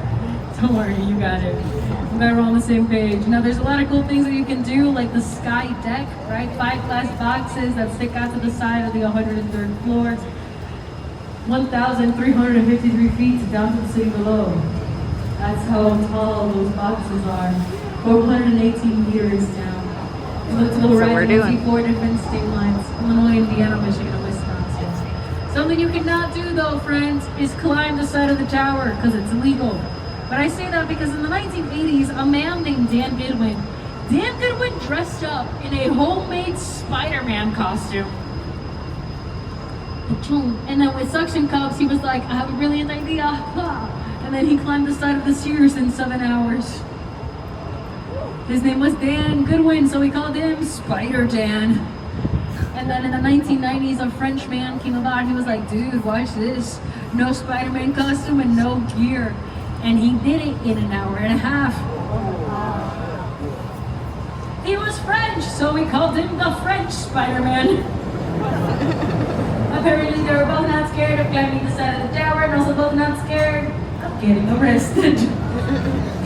Don't worry, you got it. I'm glad we're all on the same page. Now there's a lot of cool things that you can do, like the sky deck, right? 5 glass boxes that stick out to the side of the 103rd floor. 1,353 feet down to the city below. That's how tall those boxes are. 418 meters down. You look to the right, you see 4 different state lines: Illinois, Indiana, Michigan, and Wisconsin. Something you cannot do though, friends, is climb the side of the tower because it's illegal. But I say that because in the 1980s, a man named Dan Goodwin dressed up in a homemade Spider-Man costume. And then with suction cups, he was like, I have a brilliant idea. And then he climbed the side of the Sears in 7 hours. His name was Dan Goodwin, so we called him Spider Dan. And then in the 1990s, a French man came about. He was like, dude, watch this. No Spider-Man costume and no gear. And he did it in an hour and a half. He was French, so we called him the French Spider-Man. Apparently they were both not scared of climbing the side of the tower, and also both not scared of getting arrested.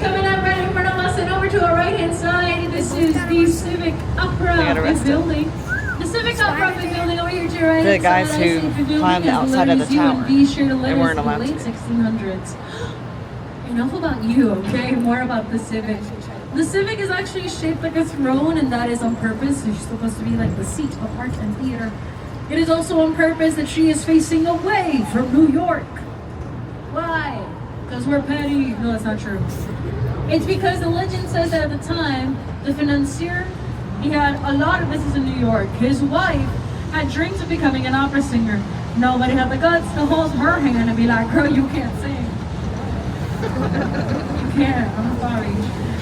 Coming up right in front of us and over to our right-hand side, this is the Civic Opera building. The Civic Opera building over here to your right. The guys who climbed outside of the tower, be sure to let they weren't us allowed in the late to. 1600s. In enough about you, okay? More about the Civic. The Civic is actually shaped like a throne, and that is on purpose. It's supposed to be like the seat of art and theater. It is also on purpose that she is facing away from New York. Why? Because we're petty. No, that's not true. It's because the legend says that at the time, the financier, he had a lot of business in New York. His wife had dreams of becoming an opera singer. Nobody had the guts to hold her hand and be like, girl, you can't sing. You can't, I'm sorry.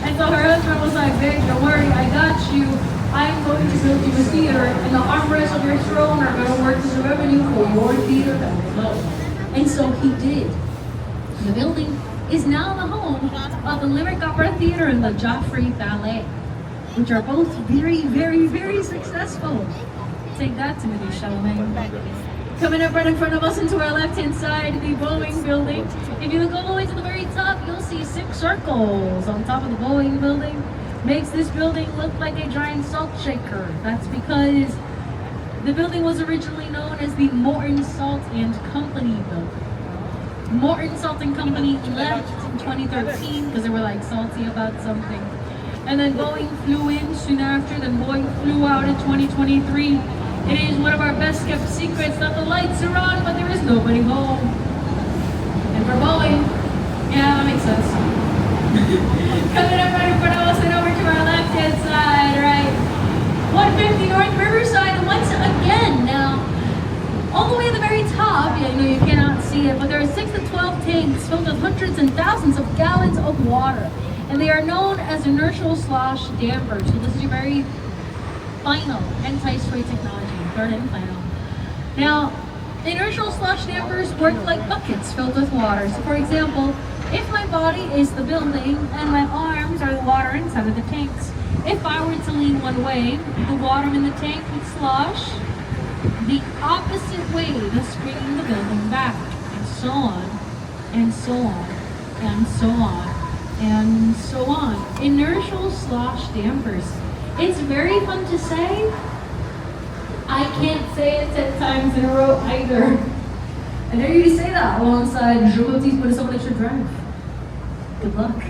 And so her husband was like, babe, don't worry, I got you. I'm going to build you a theater, and the armrests of your throne are going to work as a revenue for your theater that we love. And so he did. The building is now the home of the Lyric Opera Theater and the Joffrey Ballet, which are both very, very, very successful. Take that, Timothy Chalamet. Coming up right in front of us and to our left-hand side, the Boeing building. If you look all the way to the very top, you'll see 6 circles on top of the Boeing building. Makes this building look like a giant salt shaker. That's because the building was originally known as the Morton Salt and Company building. Morton Salt and Company left in 2013 because they were like salty about something. And then Boeing flew in soon after, then Boeing flew out in 2023. It is one of our best kept secrets that the lights are on, but there is nobody home. And for Boeing, yeah, that makes sense. Coming up right in front of us and over to our left-hand side, right? 150 North Riverside once again. Now, all the way at the very top, yeah, you know you cannot see it, but there are 6 to 12 tanks filled with hundreds and thousands of gallons of water. And they are known as inertial slosh dampers. So this is your very final anti-spray technology, third and final. Now, inertial slosh dampers work like buckets filled with water. So for example, if my body is the building and my arms are the water inside of the tanks, if I were to lean one way, the water in the tank would slosh the opposite way, thus bringing the building back, and so on, and so on, and so on, and so on. Inertial slosh dampers. It's very fun to say. I can't say it 10 times in a row either. I dare you to say that alongside Je Baptiste, but it's someone that should drive. Good luck.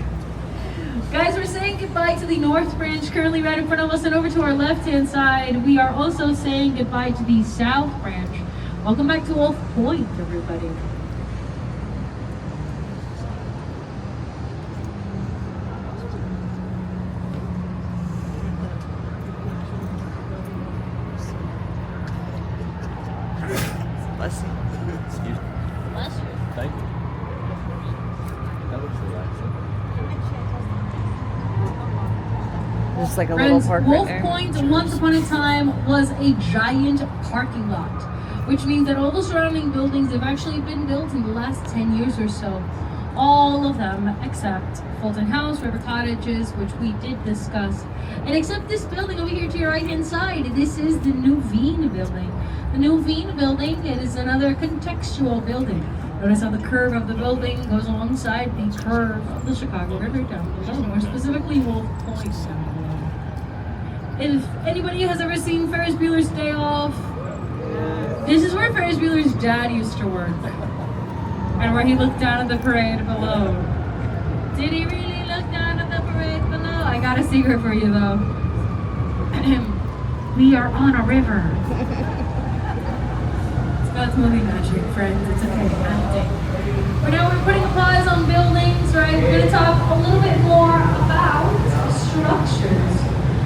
Guys, we're saying goodbye to the North Branch, currently right in front of us, and over to our left-hand side, we are also saying goodbye to the South Branch. Welcome back to Wolf Point, everybody. Bless you. Excuse me. Bless you. Thank you. That looks relaxing. Just like a little Friends, park Wolf right there. Point, once upon a time, was a giant parking lot, which means that all the surrounding buildings have actually been built in the last 10 years or so. All of them except Fulton House, River Cottages, which we did discuss. And except this building over here to your right-hand side, this is the New Veen building. The New Veen building, it is another contextual building. Notice how the curve of the building goes alongside the curve of the Chicago River down below, more specifically Wolf Point down below. If anybody has ever seen Ferris Bueller's Day Off, this is where Ferris Bueller's dad used to work. And where he looked down at the parade below. Did he really look down at the parade below? I got a secret for you though. We are on a river. That's movie magic, friends. It's okay. Acting. But now we're putting a pause on buildings, right? We're going to talk a little bit more about structures.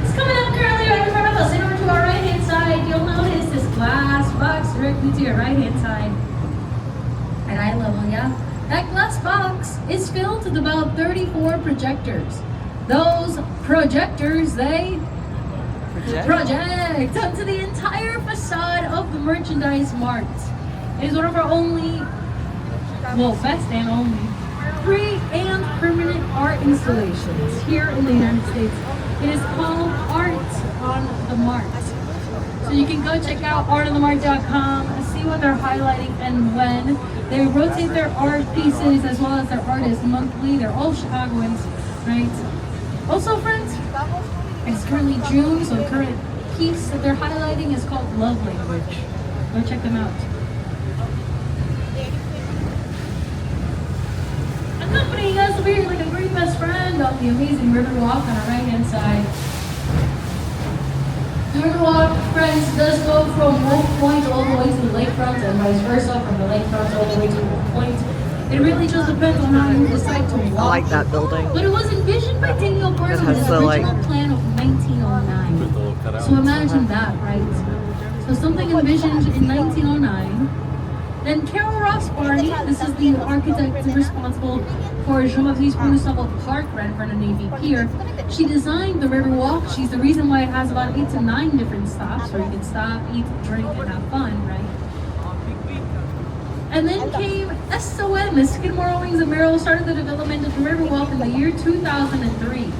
It's coming up currently right in front of us. And over to our right-hand side, you'll notice this glass box directly to your right-hand side. At eye level, yeah? That glass box is filled with about 34 projectors. Those projectors, they project onto the entire facade of the merchandise mart. It is one of our only, well, best and only, free and permanent art installations here in the United States. It is called Art on the Mart. So you can go check out artonthemart.com and see what they're highlighting and when. They rotate their art pieces as well as their artists monthly. They're all Chicagoans, right? Also, friends, it's currently June, so the current piece that they're highlighting is called Love Language. Go check them out. Accompanying guys over here like a great best friend of the amazing Riverwalk on our right-hand side. The Riverwalk, friends, does go from Wolf Point all the way to the lakefront and vice versa, from the lakefront all the way to Wolf Point. It really just depends on how you decide to walk. I like that building. But it was envisioned by Daniel Burnham It has in his the, original like- plan of 1909. So imagine that, right? So something envisioned in 1909. Then Carol Ross Barney, this is the architect responsible for Jean-Baptiste Bruneau Park right in front of Navy Pier. She designed the Riverwalk. She's the reason why it has about 8 to 9 different stops where you can stop, eat, drink, and have fun, right? And then came SOM, the Skidmore, Owings and Merrill started the development of the Riverwalk in the year 2003.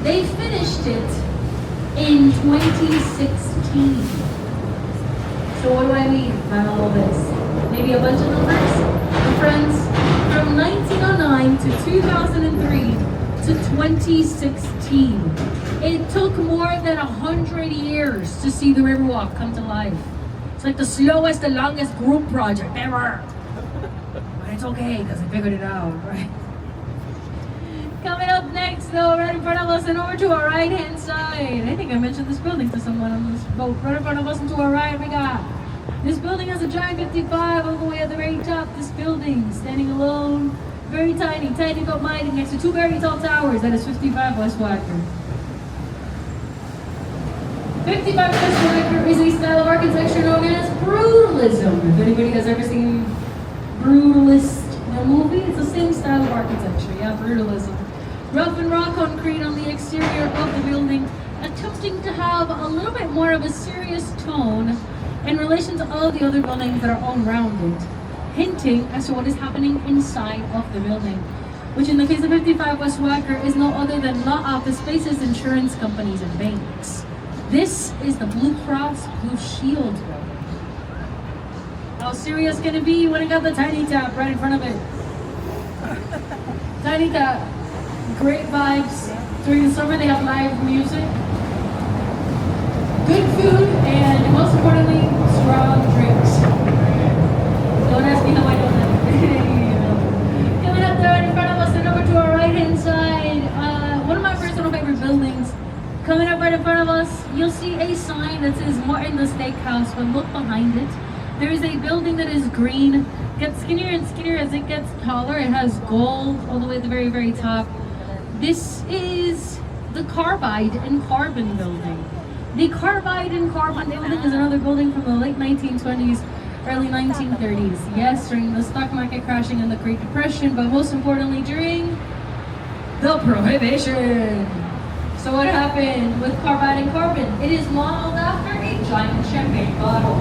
They finished it in 2016. So what do I mean by all this? Maybe a bunch of numbers? And friends, from 1909 to 2003 to 2016, it took more than 100 years to see the Riverwalk come to life. It's like the slowest and longest group project ever. But it's okay, because I figured it out, right? Coming up next, though, right in front of us and over to our right-hand side. I think I mentioned this building to someone on this boat. Right in front of us and to our right, we got this building has a giant 55 all the way at the very top. This building, standing alone, very tiny, tiny but mighty, next to two very tall towers. That is 55 West Wacker. 55 West Wacker is a style of architecture known as brutalism. If anybody has ever seen Brutalist, the movie, it's the same style of architecture. Yeah, brutalism. Rough and raw concrete on the exterior of the building, attempting to have a little bit more of a serious tone in relation to all the other buildings that are all around it, hinting as to what is happening inside of the building, which in the case of 55 West Wacker is no other than law office spaces, insurance companies, and banks. This is the Blue Cross Blue Shield building. How serious can it be when it got the tiny tap right in front of it? Tiny tap, great vibes. During the summer they have live music, good food, and most importantly, strong drinks. Don't ask me how I know that. Coming up there right in front of us and over to our right-hand side, one of my personal favorite buildings. Coming up right in front of us, you'll see a sign that says Martin the Steakhouse, but look behind it. There is a building that is green, gets skinnier and skinnier as it gets taller. It has gold all the way at the very, very top. This is the Carbide and Carbon building. The Carbide and Carbon building is another building from the late 1920s, early 1930s. Yes, during the stock market crashing and the Great Depression, but most importantly during the Prohibition. So what happened with Carbide and Carbon? It is modeled after a giant champagne bottle.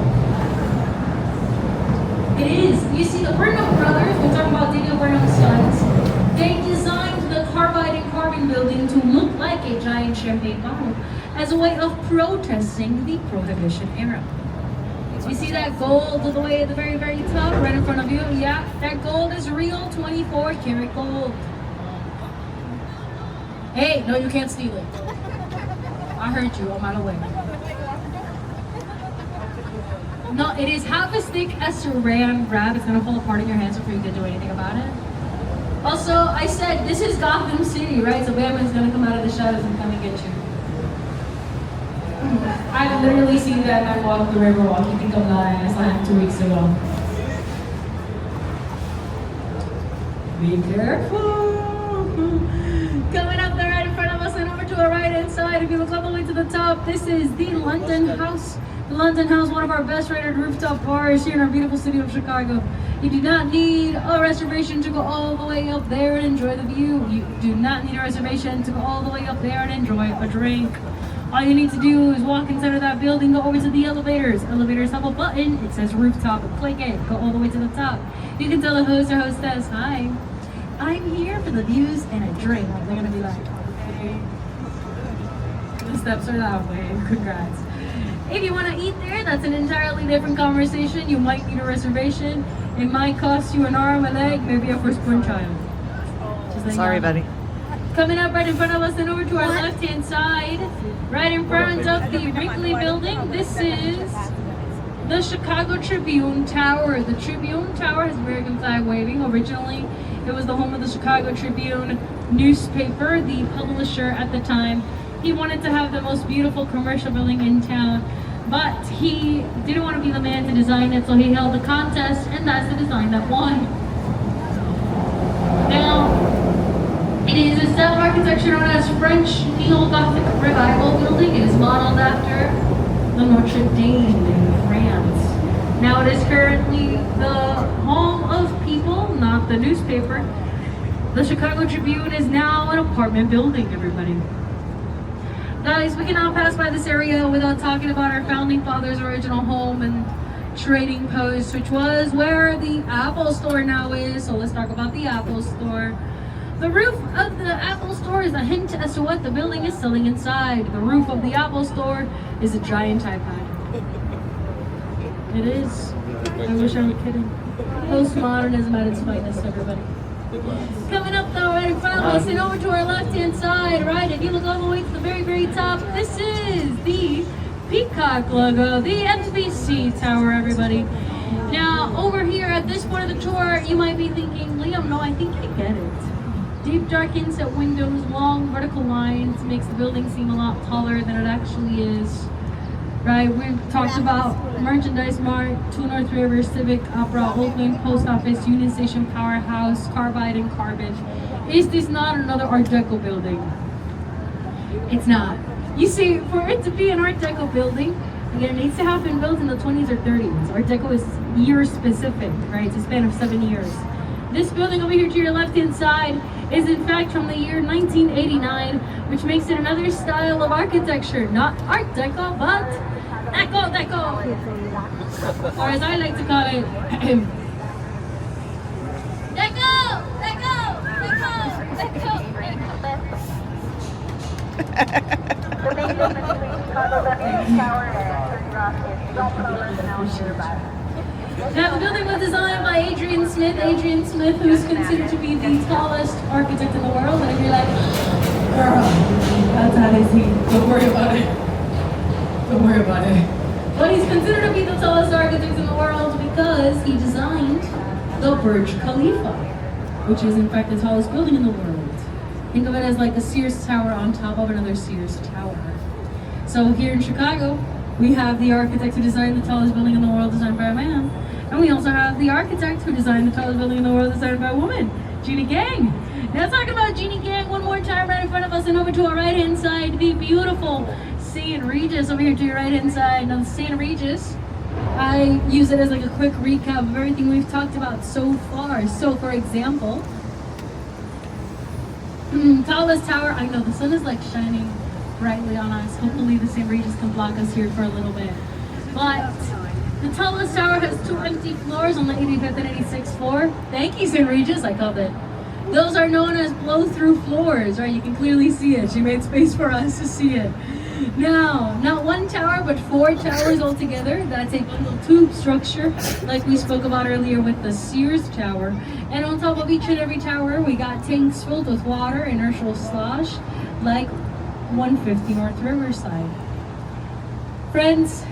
It is. You see, the Burnham brothers, we're talking about Daniel Burnham's sons, they designed the Carbide and Carbon building to look like a giant champagne bottle as a way of protesting the Prohibition era. You see that gold all the way at the very, very top, right in front of you? Yeah, that gold is real 24 karat gold. Hey, no, you can't steal it. I heard you, I'm out of the way. No, it is half as thick as Saran wrap. It's gonna fall apart in your hands before you can do anything about it. Also, I said this is Gotham City, right? So Batman's gonna come out of the shadows and come and get you. I've literally seen that man walk the Riverwalk. You think I'm lying? I saw him 2 weeks ago. Be careful. Coming up there right in front of us and over to our right hand side, if you look all the way to the top, this is the London House. The London House, one of our best rated rooftop bars here in our beautiful city of Chicago. You do not need a reservation to go all the way up there and enjoy the view. You do not need a reservation to go all the way up there and enjoy a drink. All you need to do is walk inside of that building, go over to the elevators. Elevators have a button, it says rooftop, click it, go all the way to the top. You can tell the host or hostess, hi, I'm here for the views and a drink. They're gonna be like, okay. The steps are that way, congrats. If you want to eat there, that's an entirely different conversation. You might need a reservation. It might cost you an arm, a leg, maybe a firstborn child. Just Sorry, that. buddy. Coming up right in front of us and over to our left-hand side, right in front of the Wrigley building, this is the Chicago Tribune Tower. The Tribune Tower has American flag waving. Originally, It was the home of the Chicago Tribune newspaper, the publisher at the time. He wanted to have the most beautiful commercial building in town, but he didn't want to be the man to design it, so he held a contest, and that's the design that won. Now, it is a style of architecture known as French Neo-Gothic Revival building. It is modeled after the Notre Dame in France. Now, it is currently the home of people, not the newspaper. The Chicago Tribune is now an apartment building, everybody. Guys, we cannot pass by this area without talking about our founding fathers' original home and trading post, which was where the Apple Store now is. So let's talk about the Apple Store. The roof of the Apple Store is a hint as to what the building is selling inside. The roof of the Apple Store is a giant iPad. It is. I wish I were kidding. Postmodernism at its finest, everybody. Coming up though, right in front of us and over to our left-hand side, right? If you look all the way to the very, very top, this is the Peacock logo, the NBC Tower, everybody. Now, over here at this point of the tour, you might be thinking, Liam, no, I think I get it. Deep dark inset windows, long vertical lines makes the building seem a lot taller than it actually is. Right, we've talked about Merchandise Mart, Two North River, Civic, Opera, Old Main Post Office, Union Station, Powerhouse, Carbide, and Carbon. Is this not another Art Deco building? It's not. You see, for it to be an Art Deco building, again, it needs to have been built in the 20s or 30s. Art Deco is year specific, right? It's a span of 7 years. This building over here to your left-hand side is in fact from the year 1989, which makes it another style of architecture. Not Art Deco, but Deco. Or as I like to call it, Now the building was designed by Adrian Smith, who is considered to be the tallest architect in the world. And if you're like, girl, that's not easy. Don't worry about it. Don't worry about it. But he's considered to be the tallest architect in the world because he designed the Burj Khalifa, which is in fact the tallest building in the world. Think of it as like a Sears Tower on top of another Sears Tower. So here in Chicago, we have the architect who designed the tallest building in the world, designed by a man. And we also have the architect who designed the tallest building in the world, designed by a woman, Jeannie Gang. Now talking about Jeannie Gang one more time right in front of us and over to our right-hand side, the beautiful St. Regis over here to your right-hand side. Now the St. Regis, I use it as like a quick recap of everything we've talked about so far. So for example, tallest tower, I know the sun is like shining brightly on us. Hopefully the St. Regis can block us here for a little bit. But the tallest tower has 2 empty floors on the 85th and 86th floor. Thank you, St. Regis, I called it. Those are known as blow-through floors, right? You can clearly see it. She made space for us to see it. Now, not 1 tower, but 4 towers altogether. That's a bundle tube structure, like we spoke about earlier with the Sears Tower. And on top of each and every tower, we got tanks filled with water, inertial slosh, like 150 North Riverside. Friends,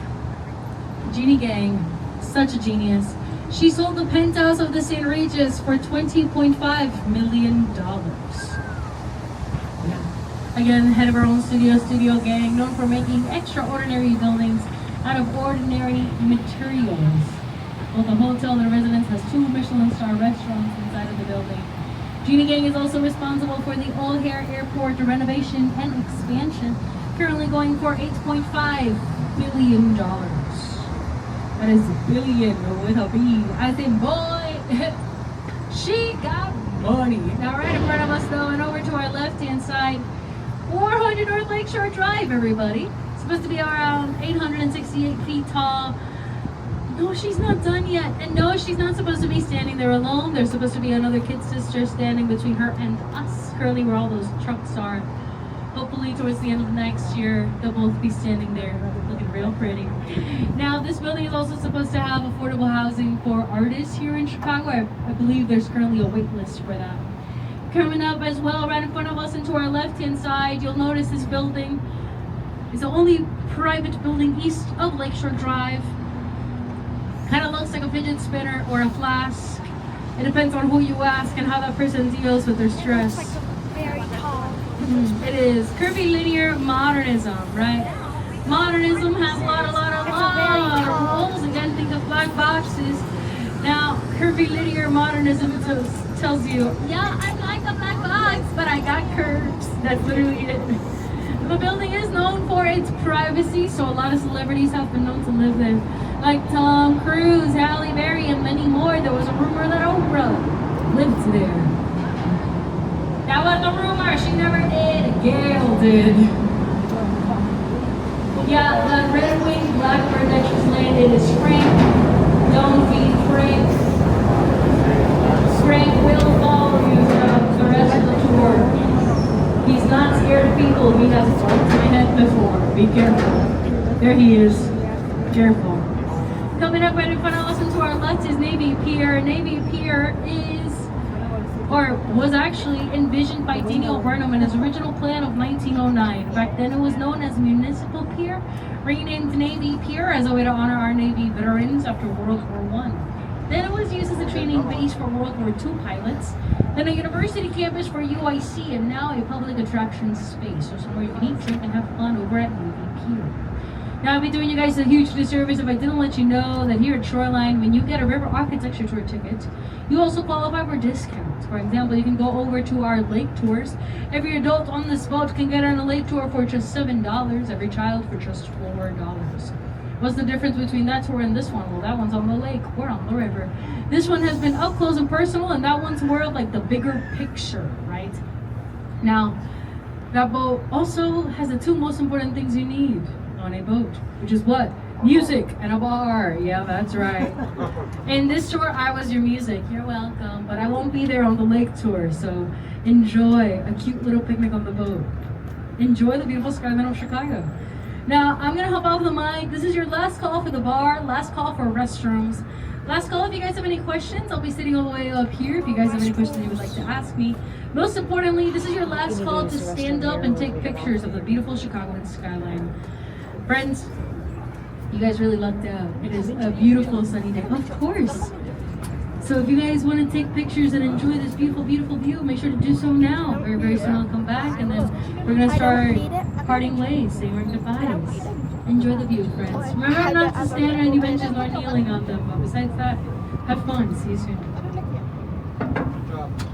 Jeannie Gang, such a genius. She sold the penthouse of the St. Regis for $20.5 million. Again, head of our own studio, Studio Gang, known for making extraordinary buildings out of ordinary materials. Both the hotel and the residence has 2 Michelin star restaurants inside of the building. Jeannie Gang is also responsible for the O'Hare Airport renovation and expansion, currently going for $8.5 billion. That is billion with a B. I think, boy, she got money. Now right in front of us though, and over to our left-hand side, 400 North Lakeshore Drive, everybody. It's supposed to be around 868 feet tall. No, she's not done yet. And no, she's not supposed to be standing there alone. There's supposed to be another kid sister standing between her and us, currently where all those trucks are. Hopefully towards the end of next year, they'll both be standing there looking real pretty. Now, this building is also supposed to have affordable housing for artists here in Chicago. I believe there's currently a wait list for that. Coming up as well, right in front of us and to our left-hand side, you'll notice this building is the only private building east of Lakeshore Drive. Kind of looks like a fidget spinner or a flask. It depends on who you ask and how that person deals with their stress. It's like very tall. It is curvilinear modernism, right? Modernism has a lot of rules. Again, think of black boxes. Now, curvilinear modernism tells you, yeah, I'm like a black box, but I got curves. That's literally it. The building is known for its privacy, so a lot of celebrities have been known to live there. Like Tom Cruise, Halle Berry, and many more. There was a rumor that Oprah lived there. That was a rumor. She never did. Gail did. Yeah, the red-winged blackbird that just landed is Frank. Don't feed Frank. Frank will follow you the rest of the tour. He's not scared of people. He has bumped my head before. Be careful. There he is. Careful. Coming up right in front of us and to our left is Navy Pier. Navy Pier was actually envisioned by Daniel Burnham in his original plan of 1909. Back then it was known as Municipal Pier, renamed Navy Pier as a way to honor our Navy veterans after World War I. Then it was used as a training base for World War II pilots, then a university campus for UIC, and now a public attractions space, so somewhere you can eat, drink, and have fun over at Navy Pier. Now, I'd be doing you guys a huge disservice if I didn't let you know that here at Shoreline, when you get a River Architecture Tour ticket, you also qualify for discounts. For example, you can go over to our lake tours. Every adult on this boat can get on a lake tour for just $7, every child for just $4. What's the difference between that tour and this one? Well, that one's on the lake, we're on the river. This one has been up close and personal, and that one's more of like the bigger picture, right? Now, that boat also has the two most important things you need on a boat, which is what? Music and a bar. Yeah, that's right. In this tour, I was your music. You're welcome, but I won't be there on the lake tour, so enjoy a cute little picnic on the boat. Enjoy the beautiful skyline of Chicago. Now, I'm gonna hop off the mic. This is your last call for the bar, last call for restrooms. Last call, if you guys have any questions, I'll be sitting all the way up here if you guys have any questions you would like to ask me. Most importantly, this is your last call to stand up and take pictures of the beautiful Chicagoan skyline. Friends, you guys really lucked out. It is a beautiful sunny day, of course. So if you guys want to take pictures and enjoy this beautiful, beautiful view, make sure to do so now. Very, very soon I'll come back, and then we're going to start parting ways, saying our goodbyes. Enjoy the view, friends. Remember not to stand on any benches nor kneeling on them, but besides that, have fun. See you soon.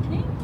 Thank you.